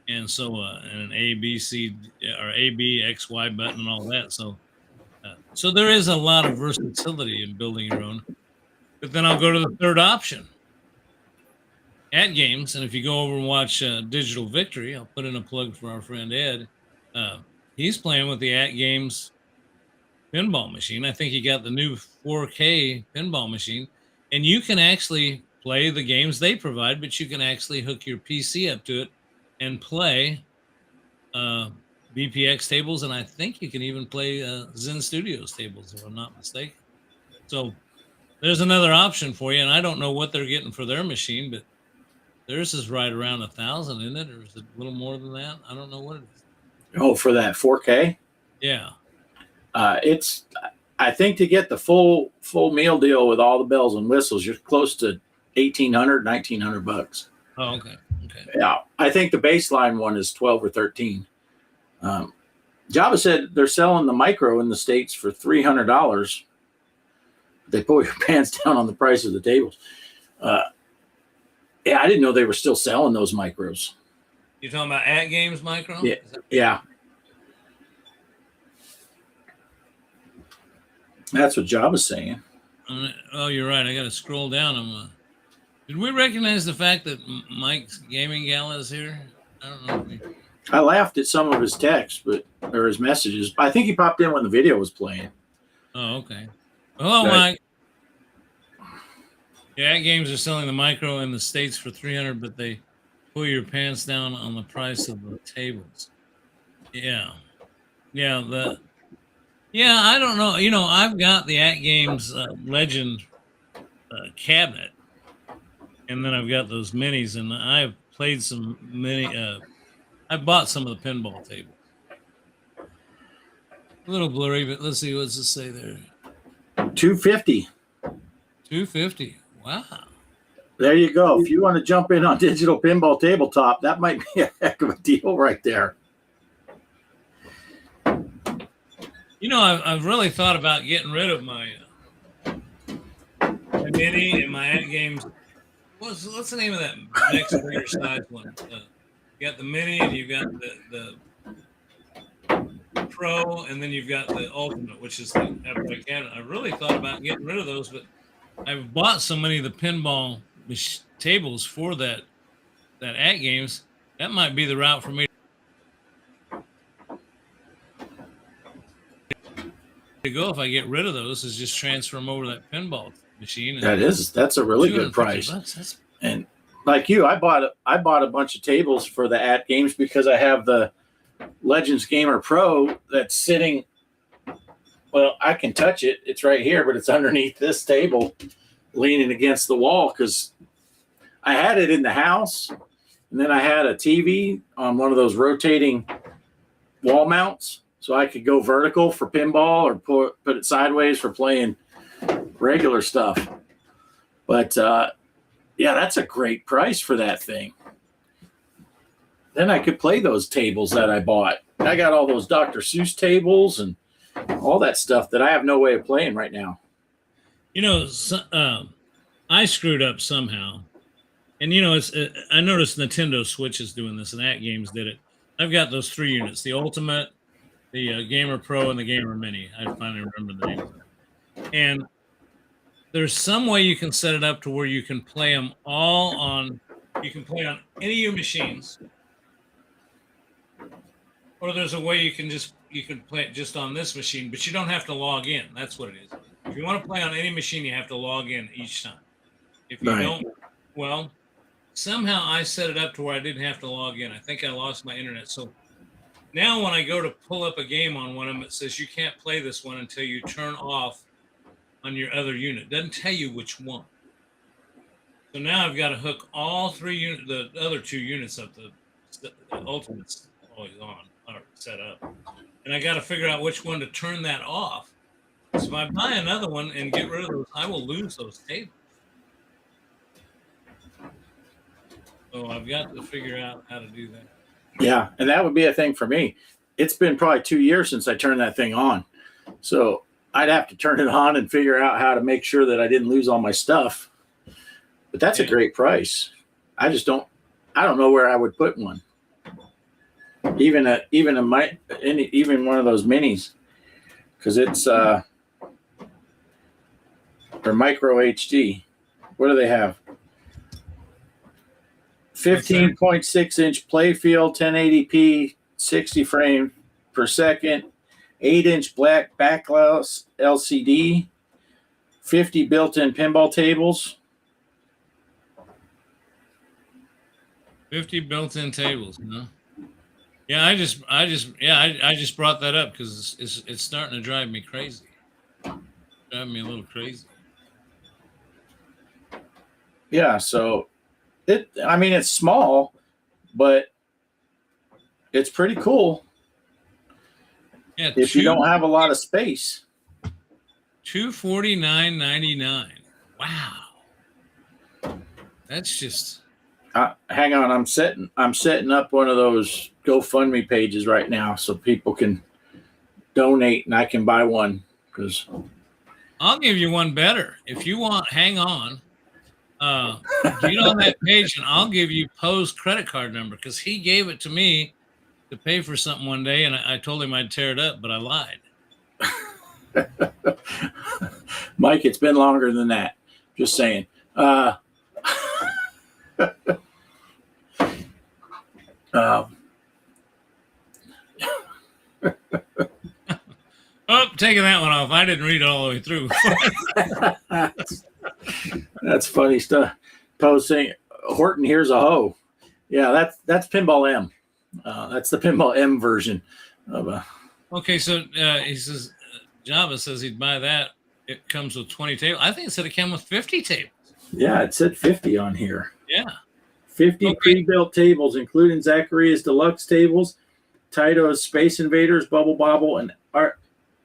and so and an A, B, C, or A, B, X, Y button and all that. So there is a lot of versatility in building your own. But then I'll go to the third option, at games, and if you go over and watch Digital Victory, I'll put in a plug for our friend Ed. He's playing with the at games pinball machine. I think he got the new 4K pinball machine, and you can actually play the games they provide, but you can actually hook your PC up to it and play BPX tables, and I think you can even play Zen Studios tables, if I'm not mistaken. So there's another option for you, and I don't know what they're getting for their machine, but theirs is right around 1,000, isn't it? Or is it a little more than that? I don't know what it is. Oh, for that 4K? Yeah. It's, I think, to get the full meal deal with all the bells and whistles, you're close to $1,800, $1,900. Oh, okay. Yeah, I think the baseline one is 12 or 13. Java said they're selling the micro in the States for $300. They pull your pants down on the price of the tables. Yeah, I didn't know they were still selling those micros. You're talking about at games micro? Yeah. Yeah. That's what Java's saying. Oh, you're right. I got to scroll down. Did we recognize the fact that Mike's Gaming Gala is here? I don't know. I laughed at some of his texts, or his messages. I think he popped in when the video was playing. Oh, okay. Hello, Mike. Yeah, games are selling the micro in the States for $300, but they pull your pants down on the price of the tables. Yeah. Yeah, I don't know. I've got the At Games Legend cabinet, and then I've got those minis, and I've played some I bought some of the pinball tables. A little blurry, but let's see, what's it say there? $250. $250. Wow. There you go. If you want to jump in on Digital Pinball Tabletop, that might be a heck of a deal right there. I've really thought about getting rid of my mini and my At Games. What's the name of that next bigger size one? You got the mini, and you've got the Pro, and then you've got the Ultimate, which is the upright cabinet. I really thought about getting rid of those, but I've bought so many of the pinball tables for that At Games. That might be the route for me to go if I get rid of those, is just transfer them over to that pinball machine. That's a really good price. And like you, I bought a bunch of tables for the At Games because I have the Legends Gamer Pro that's sitting. Well, I can touch it. It's right here, but it's underneath this table, leaning against the wall, because I had it in the house, and then I had a TV on one of those rotating wall mounts, so I could go vertical for pinball or put it sideways for playing regular stuff. But yeah, that's a great price for that thing. Then I could play those tables that I bought. I got all those Dr. Seuss tables and all that stuff that I have no way of playing right now. I screwed up somehow. And, I noticed Nintendo Switch is doing this, and At Games did it. I've got those 3 units, the Ultimate, the Gamer Pro, and the Gamer Mini. I finally remember the name of it. And there's some way you can set it up to where you can play them you can play on any of your machines. Or there's a way you can play it just on this machine, but you don't have to log in. That's what it is. If you want to play on any machine, you have to log in each time. If you Right. don't, well, somehow I set it up to where I didn't have to log in. I think I lost my internet. So now when I go to pull up a game on one of them, it says you can't play this one until you turn off on your other unit. It doesn't tell you which one. So now I've got to hook all three units, the other two units up. The Ultimate's always on or set up. And I got to figure out which one to turn that off. So if I buy another one and get rid of those, I will lose those tables. So I've got to figure out how to do that. Yeah, and that would be a thing for me. It's been probably 2 years since I turned that thing on. So I'd have to turn it on and figure out how to make sure that I didn't lose all my stuff. But that's a great price. I don't know where I would put one. Even one of those minis, because it's or micro HD. What do they have? 15.6-inch playfield, 1080p, 60 frames per second, 8-inch black backglass LCD, 50 built-in pinball tables. 50 built-in tables, huh? Yeah, I just brought that up because it's starting to drive me crazy. Driving me a little crazy. Yeah, so it's small, but it's pretty cool. Yeah, if you don't have a lot of space. $249.99. Wow, that's just. Hang on, I'm setting up one of those GoFundMe pages right now so people can donate and I can buy one because I'll give you one better if you want. Hang on, get on that page and I'll give you Poe's credit card number because he gave it to me to pay for something one day and I told him I'd tear it up, but I lied. Mike, it's been longer than that. Just saying. Oh, taking that one off. I didn't read it all the way through. That's funny stuff. Poe saying, Horton, here's a hoe. Yeah, that's Pinball M. That's the Pinball M version of a. Okay, so he says Java says he'd buy that. It comes with 20 tables. I think it said it came with 50 tables. Yeah, it said 50 on here. Yeah. 50 pre-built tables, including Zacharias Deluxe tables, Taito's Space Invaders, Bubble Bobble, and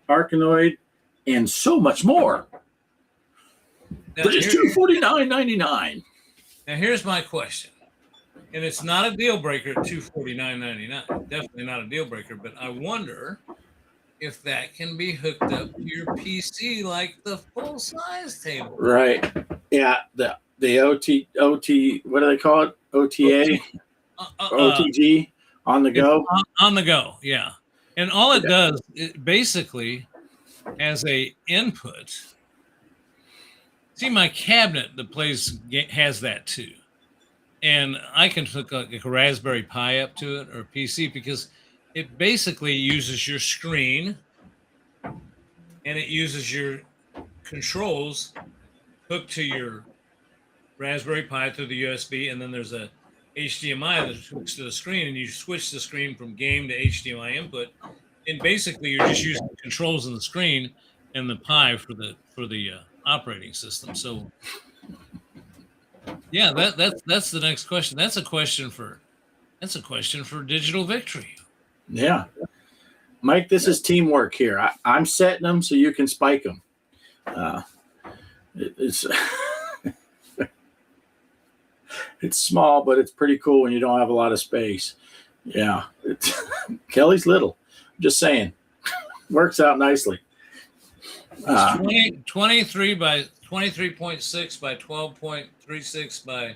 Arkanoid, and so much more. For just $249.99. Now, here's my question. And it's not a deal breaker at $249.99. Definitely not a deal breaker, but I wonder if that can be hooked up to your PC like the full-size table. Right. Yeah, the OT, what do they call it? OTA? OTG, on the go? On the go, yeah. And all it does, it basically, as a input, see my cabinet that plays has that too. And I can hook a Raspberry Pi up to it or a PC because it basically uses your screen and it uses your controls hooked to your Raspberry Pi through the USB, and then there's a HDMI that hooks to the screen, and you switch the screen from game to HDMI input, and basically you're just using the controls on the screen and the Pi for the operating system. So, yeah, that's the next question. That's a question for Digital Victory. Yeah, Mike, this is teamwork here. I'm setting them so you can spike them. It's it's small, but it's pretty cool when you don't have a lot of space. Yeah, Kelly's little. I'm just saying, works out nicely. 23 by 23.6 by 12.36 by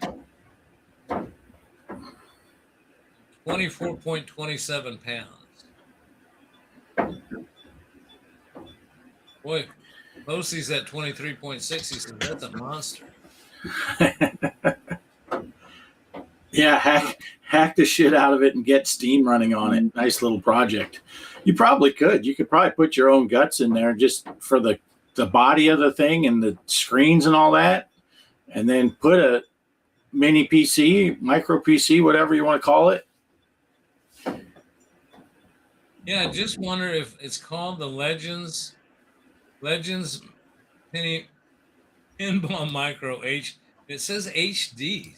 24.27 pounds. Boy, Posey's at 23.6. He said that's a monster. Yeah, hack the shit out of it and get steam running on it. Nice little project. You probably could. You could probably put your own guts in there just for the the body of the thing and the screens and all that, and then put a mini PC, micro PC, whatever you want to call it. Yeah, I just wonder if it's called the Legends Pinball Micro H. It says HD.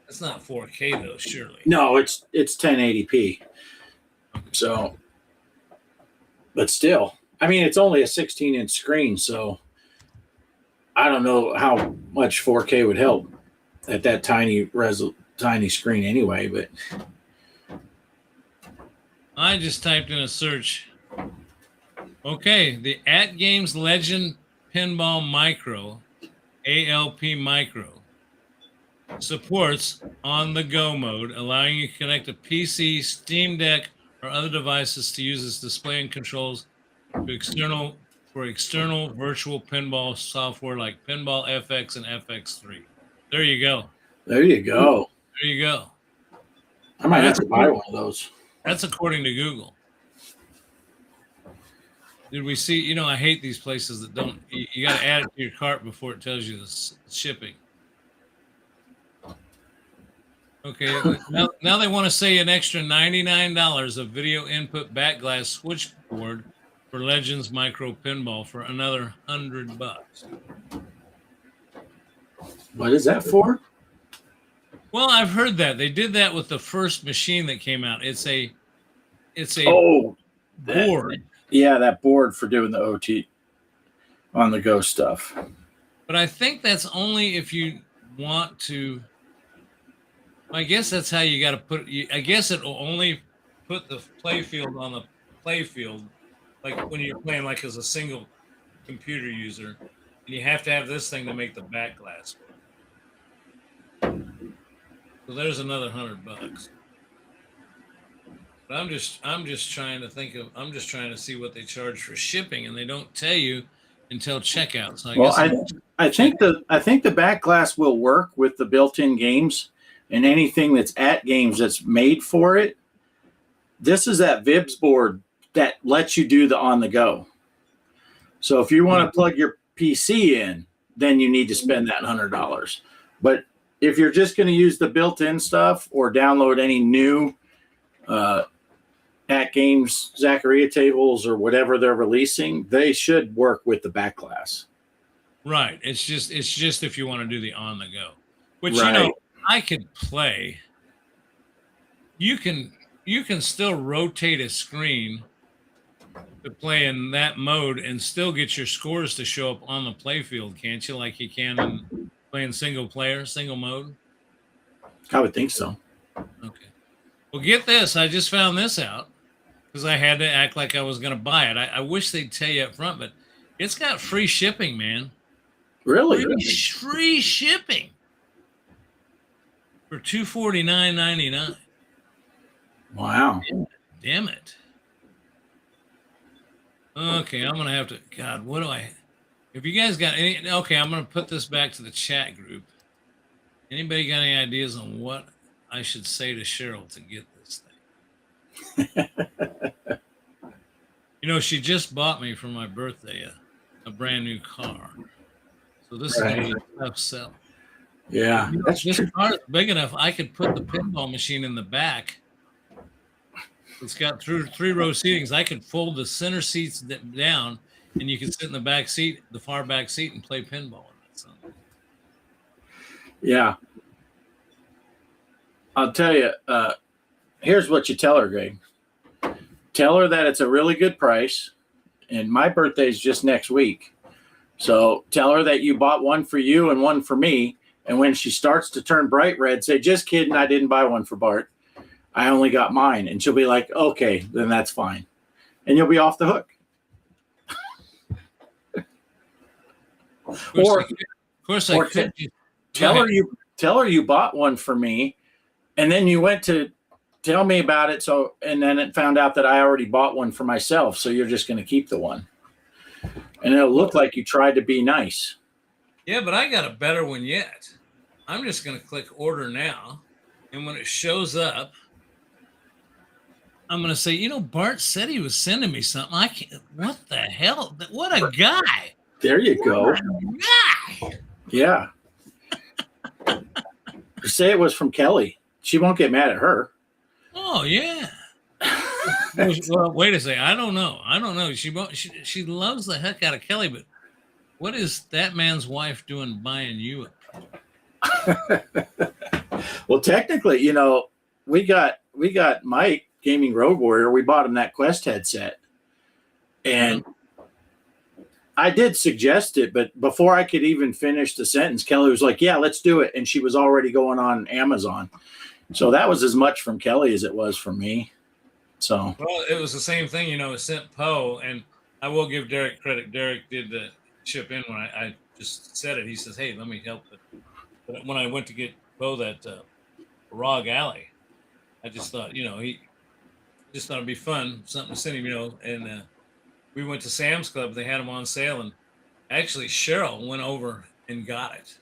It's not 4K though, surely. No, it's 1080p. So, but still, I mean, it's only a 16-inch screen, so I don't know how much 4K would help at that tiny screen anyway. But I just typed in a search. Okay, the At Games Legend Pinball Micro, ALP Micro, supports on-the-go mode, allowing you to connect a PC, Steam Deck, or other devices to use its display and controls to external virtual pinball software like Pinball FX and FX3. There you go. there you go. There you go. I might have to buy one of those. That's according to Google. Did we see? You know, I hate these places that don't. You got to add it to your cart before it tells you the shipping. Okay, now they want to say an extra $99 of video input backglass switchboard for Legends Micro Pinball for another $100. What is that for? Well, I've heard that they did that with the first machine that came out. It's a board. Yeah, that board for doing the OT on the go stuff. But I think that's only if you want to. I guess that's how you got to put it. I guess it will only put the play field on the play field, like when you're playing like as a single computer user, and you have to have this thing to make the back glass work. So there's another $100. But I'm just trying to think of. I'm just trying to see what they charge for shipping, and they don't tell you until checkout. So I think the back glass will work with the built-in games. And anything that's at games that's made for it, this is that VIBS board that lets you do the on the go. So if you want to plug your PC in, then you need to spend that $100. But if you're just going to use the built-in stuff or download any new at games Zaccaria tables or whatever they're releasing, they should work with the back glass. Right. It's just if you want to do the on the go, which Right. you know. I could play. You can still rotate a screen to play in that mode and still get your scores to show up on the playfield, can't you? Like you can in playing single mode. I would think so. Okay. Well, get this. I just found this out because I had to act like I was going to buy it. I wish they'd tell you up front, but it's got free shipping, man. Really? Free shipping. For $249.99. Wow. Damn it. Okay, I'm gonna have to. God, what do I? If you guys got any, okay, I'm gonna put this back to the chat group. Anybody got any ideas on what I should say to Cheryl to get this thing? You know, she just bought me for my birthday a brand new car, so this is gonna be a tough sell. Yeah, this car is big enough. I could put the pinball machine in the back. It's got three row seatings. I could fold the center seats down, and you can sit in the back seat, the far back seat, and play pinball. Yeah. I'll tell you. Here's what you tell her, Greg. Tell her that it's a really good price, and my birthday is just next week. So tell her that you bought one for you and one for me. And when she starts to turn bright red, say, just kidding, I didn't buy one for Bart. I only got mine. And she'll be like, okay, then that's fine. And you'll be off the hook. Tell her you bought one for me, and then you went to tell me about it. So, and then it found out that I already bought one for myself. So you're just going to keep the one. And it'll look like you tried to be nice. Yeah, but I got a better one yet. I'm just going to click order now. And when it shows up, I'm going to say, Bart said he was sending me something. I can't. What the hell? What a guy! There you go. Guy. Yeah. Say it was from Kelly. She won't get mad at her. Oh yeah. Well, wait a second. I don't know. She loves the heck out of Kelly, but what is that man's wife doing buying you a present? Well, technically, we got Mike Gaming Road Warrior. We bought him that Quest headset, and I did suggest it, but before I could even finish the sentence, Kelly was like, "Yeah, let's do it," and she was already going on Amazon. So that was as much from Kelly as it was from me. So well, it was the same thing, it sent Poe, and I will give Derek credit. Derek did the chip in when I just said it. He says, "Hey, let me help." But when I went to get Poe that Rog Alley, I just thought, he just thought it'd be fun, something to send him, and we went to Sam's Club. They had them on sale, and actually Cheryl went over and got it.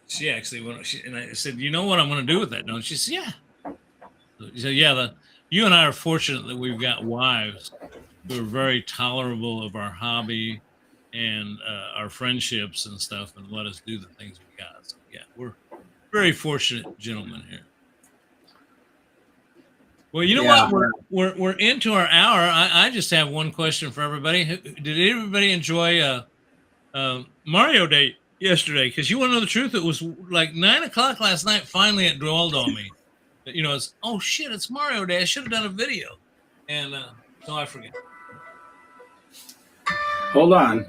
She actually went. And I said, "You know what I'm going to do with that?" No, she said, "Yeah." He said, "Yeah, you and I are fortunate that we've got wives who are very tolerable of our hobby and our friendships and stuff, and let us do the things we got." So yeah, we're very fortunate gentlemen here. Well, you know what? We're into our hour. I just have one question for everybody. Did everybody enjoy Mario Day yesterday? Because you want to know the truth, it was like 9:00 last night. Finally, it dawned on me. It's shit, it's Mario Day. I should have done a video, and so I forget. hold on,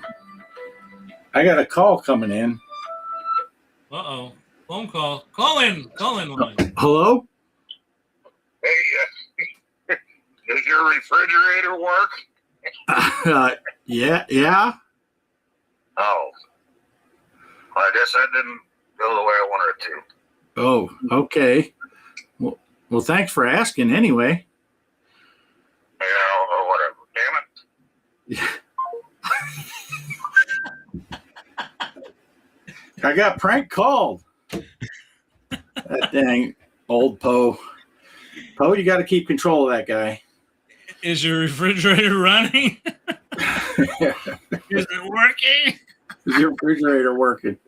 I got a call coming in. Phone call. Call in line. Hello. Hey, does your refrigerator work? Yeah. Oh, I guess that didn't go the way I wanted it to. Oh, okay. Well, thanks for asking anyway. Or whatever. Damn it. I got prank called. That dang old Poe. Poe, you got to keep control of that guy. Is your refrigerator running? Is it working? Is your refrigerator working?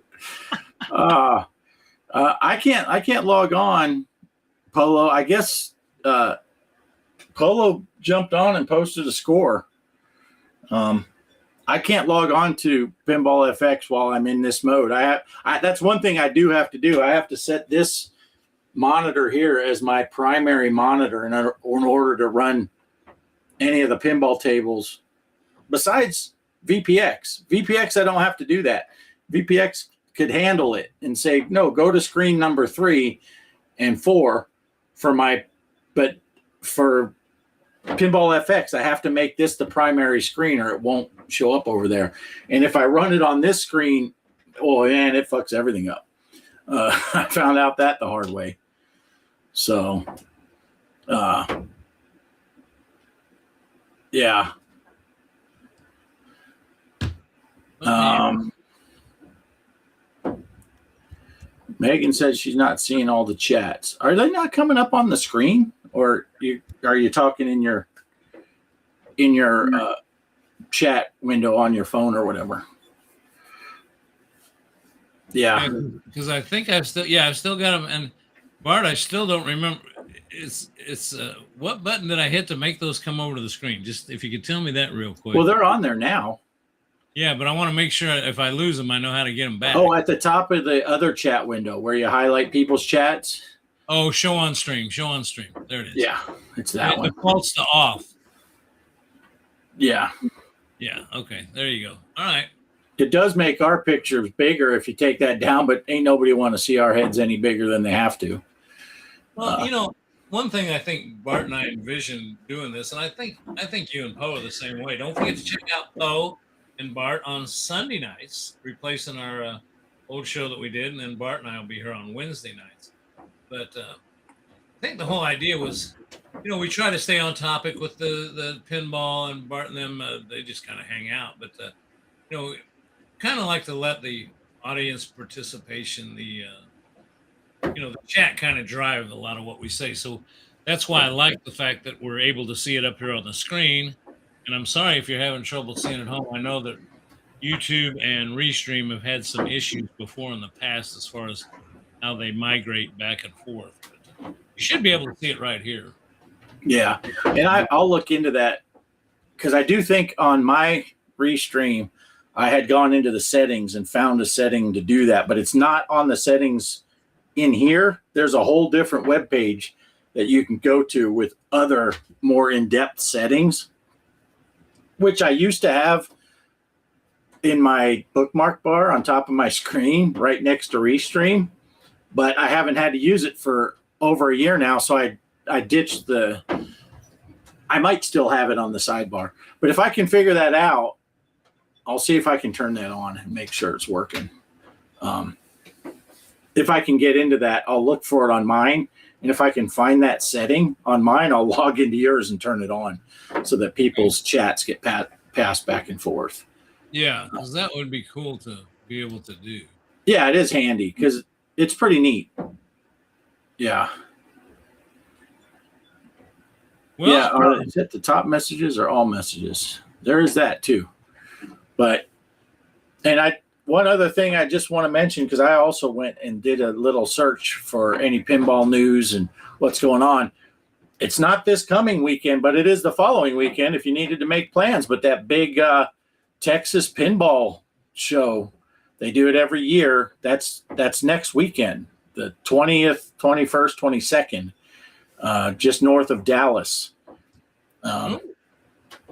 I can't log on, Polo. I guess Polo jumped on and posted a score. I can't log on to Pinball FX while I'm in this mode. That's one thing I do have to do. I have to set this monitor here as my primary monitor in order to run any of the pinball tables besides VPX. VPX, I don't have to do that. VPX could handle it and say, no, go to screen number 3 and 4 but for Pinball FX, I have to make this the primary screen or it won't show up over there. And if I run it on this screen, man, it fucks everything up. I found out that the hard way. So, yeah. Megan says she's not seeing all the chats. Are they not coming up on the screen, or are you talking in your chat window on your phone or whatever? Yeah, because I think I've still got them. And Bart, I still don't remember. It's what button did I hit to make those come over to the screen? Just if you could tell me that real quick. Well, they're on there now. Yeah, but I want to make sure if I lose them, I know how to get them back. Oh, at the top of the other chat window where you highlight people's chats. Oh, show on stream. There it is. Yeah, it's that one. It defaults to off. Yeah. Yeah. Okay. There you go. All right. It does make our pictures bigger if you take that down, but ain't nobody want to see our heads any bigger than they have to. Well, one thing I think Bart and I envisioned doing this, and I think you and Poe are the same way. Don't forget to check out Poe and Bart on Sunday nights, replacing our old show that we did, and then Bart and I will be here on Wednesday nights. But I think the whole idea was, we try to stay on topic with the pinball, and Bart and them, they just kind of hang out. But, kind of like to let the audience participation, the chat kind of drive a lot of what we say. So That's why I like the fact that we're able to see it up here on the screen. And I'm sorry if you're having trouble seeing it at home. I know that YouTube and Restream have had some issues before in the past as far as how they migrate back and forth. But you should be able to see it right here. Yeah. And I'll look into that because I do think on my Restream, I had gone into the settings and found a setting to do that, but it's not on the settings in here. There's a whole different web page that you can go to with other more in-depth settings, which I used to have in my bookmark bar on top of my screen right next to Restream, but I haven't had to use it for over a year now. So I ditched I might still have it on the sidebar, but if I can figure that out, I'll see if I can turn that on and make sure it's working. If I can get into that, I'll look for it on mine. And if I can find that setting on mine, I'll log into yours and turn it on so that people's chats get passed back and forth. Yeah, because that would be cool to be able to do. Yeah, it is handy because it's pretty neat. Yeah. Well, yeah, is it the top messages or all messages? There is that too. But, and one other thing I just want to mention, because I also went and did a little search for any pinball news and what's going on. It's not this coming weekend, but it is the following weekend if you needed to make plans. But that big Texas pinball show, they do it every year. That's next weekend, the 20th, 21st, 22nd, just north of Dallas.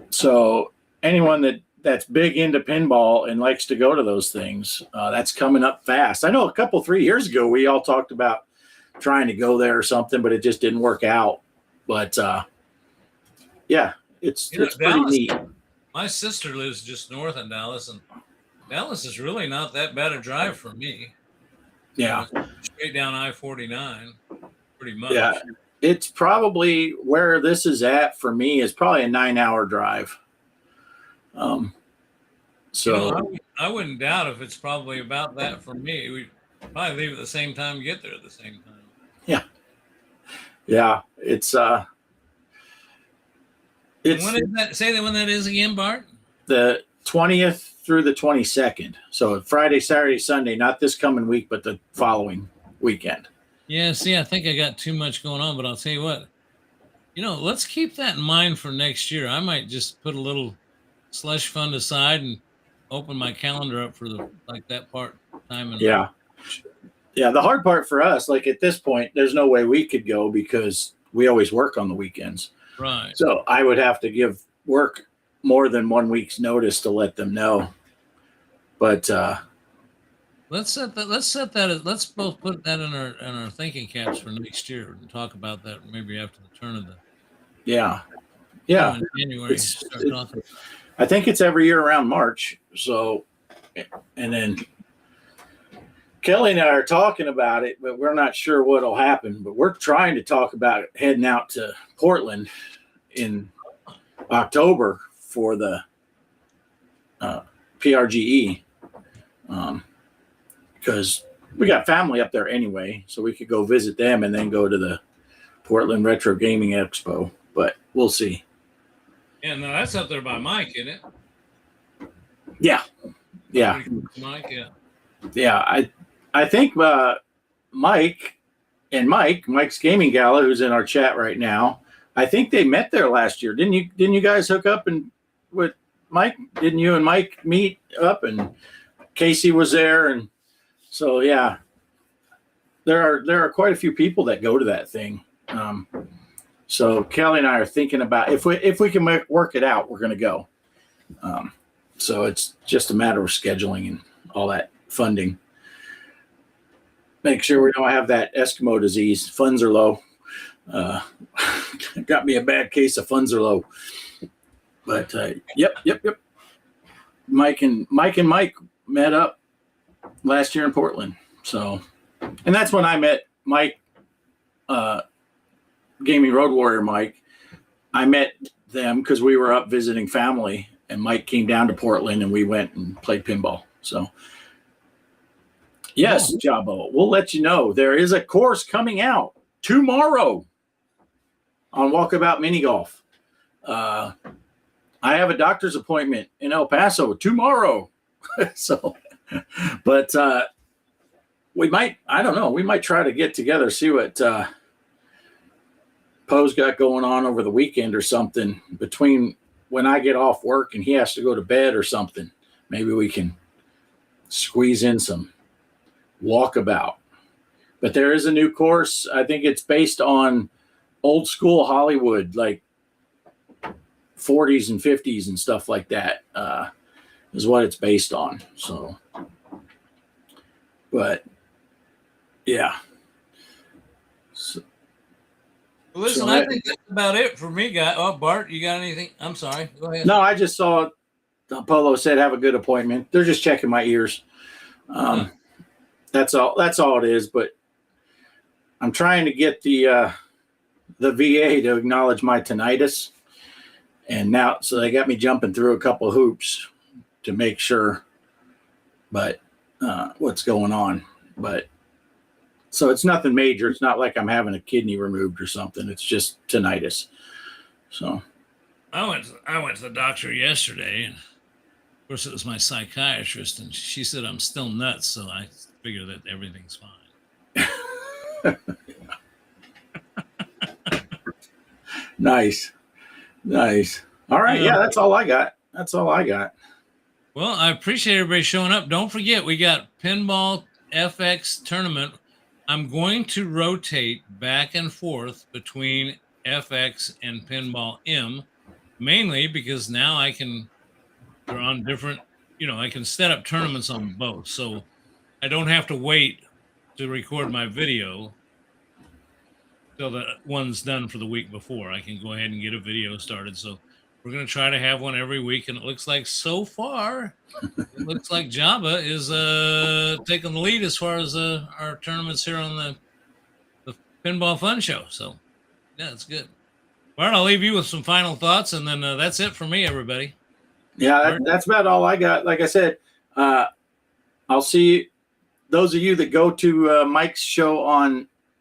So anyone that's big into pinball and likes to go to those things, that's coming up fast. I know 3 years ago, we all talked about trying to go there or something, but it just didn't work out. But yeah, it's pretty neat. My sister lives just north of Dallas, and Dallas is really not that bad a drive for me. Yeah. Straight down I-49, pretty much. Yeah. It's probably where this is for me is probably a 9-hour drive. So I wouldn't doubt if it's probably about that for me. We probably leave at the same time, get there at the same time. Yeah. Yeah. It's when is that? Say that when that is again, Bart? The 20th through the 22nd. So Friday, Saturday, Sunday, not this coming week, but the following weekend. Yeah, see, I think I got too much going on, but I'll tell you what, let's keep that in mind for next year. I might just put a little slush fund aside and open my calendar up for that part time. Yeah. Yeah. The hard part for us, like at this point, there's no way we could go because we always work on the weekends. Right. So I would have to give work more than 1 week's notice to let them know. But let's set that. Let's both put that in our thinking caps for next year and talk about that maybe after the turn of the. Yeah. In January. I think it's every year around March. So, and then Kelly and I are talking about it, but we're not sure what'll happen. But we're trying to talk about it, heading out to Portland in October for the PRGE, because we got family up there anyway, so we could go visit them and then go to the Portland Retro Gaming Expo. But we'll see. Yeah, no, that's up there by Mike, isn't it? Yeah. Mike, yeah. Yeah, I think Mike's Gaming Gala, who's in our chat right now, I think they met there last year. Didn't you guys hook up with Mike? Didn't you and Mike meet up? And Casey was there, and so yeah, there are quite a few people that go to that thing. So Kelly and I are thinking about if we can work it out, we're going to go. So it's just a matter of scheduling and all that funding. Make sure we don't have that Eskimo disease. Funds are low. Got me a bad case of funds are low. But yep. Mike and Mike met up last year in Portland. So, and that's when I met Mike, Gaming Road Warrior Mike. I met them because we were up visiting family, and Mike came down to Portland, and we went and played pinball. So, yes, Jabo, we'll let you know. There is a course coming out tomorrow. on Walkabout Mini Golf. I have a doctor's appointment in El Paso tomorrow. So, but we might, I don't know, we might try to get together, see what Poe's got going on over the weekend or something between when I get off work and he has to go to bed or something. Maybe we can squeeze in some walkabout. But there is a new course. I think it's based on old school Hollywood, like 40s and 50s and stuff like that, is what it's based on. So, but yeah. So, Listen, I think that's about it for me, guy. Oh, Bart, you got anything? I'm sorry. Go ahead. No, I just saw Polo said have a good appointment. They're just checking my ears. That's all. That's all it is. But I'm trying to get the VA to acknowledge my tinnitus, and now so they got me jumping through a couple of hoops to make sure. But what's going on? But so it's nothing major. It's not like I'm having a kidney removed or something. It's just tinnitus. So I went to the doctor yesterday, and of course it was my psychiatrist, and she said I'm still nuts, so I figure that everything's fine. Nice. All right, yeah, that's all I got. Well, I appreciate everybody showing up. Don't forget, we got Pinball FX tournament. I'm going to rotate back and forth between FX and Pinball M, mainly because now they're on different, I can set up tournaments on both. So I don't have to wait to record my video till the one's done for the week before. I can go ahead and get a video started. So we're going to try to have one every week. And it looks like so far, it looks like Java is taking the lead as far as our tournaments here on the Pinball Fun Show. So, yeah, it's good. Bart, I'll leave you with some final thoughts, and then that's it for me, everybody. Yeah, that's about all I got. Like I said, I'll see those of you that go to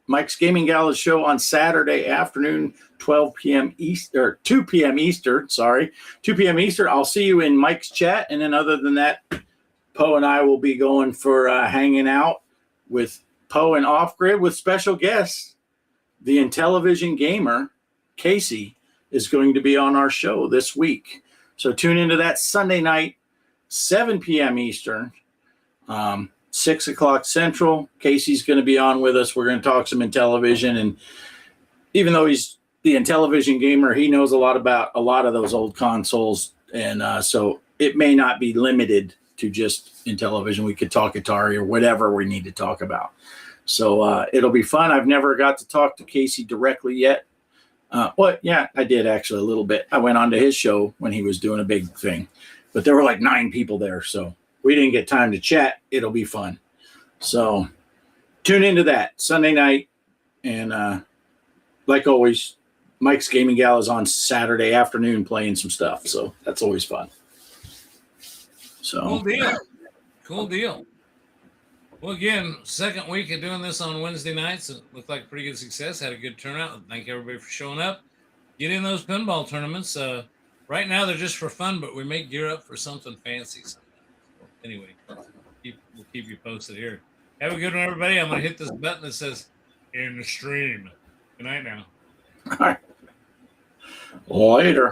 Mike's Gaming Gala's show on Saturday afternoon, 12 p.m. East or 2 p.m. Eastern. Sorry, 2 p.m. Eastern. I'll see you in Mike's chat, and then other than that, Poe and I will be going for hanging out with Poe and Off Grid with special guests. The Intellivision gamer Casey is going to be on our show this week, so tune into that Sunday night, 7 p.m. Eastern. 6 o'clock Central. Casey's going to be on with us. We're going to talk some Intellivision, and even though he's the Intellivision gamer, he knows a lot about a lot of those old consoles, and so it may not be limited to just Intellivision. We could talk Atari or whatever we need to talk about. So it'll be fun. I've never got to talk to Casey directly yet. Well, yeah, I did actually a little bit. I went on to his show when he was doing a big thing, but there were like 9 people there, so we didn't get time to chat. It'll be fun. So tune into that Sunday night. And like always, Mike's Gaming Gal is on Saturday afternoon playing some stuff. So that's always fun. So Cool deal. Well, again, second week of doing this on Wednesday nights. It looked like a pretty good success. Had a good turnout. Thank everybody for showing up. Get in those pinball tournaments. Right now, they're just for fun, but we may gear up for something fancy. Anyway, we'll keep you posted here. Have a good one, everybody. I'm going to hit this button that says "in the stream." Good night now. all right. Later.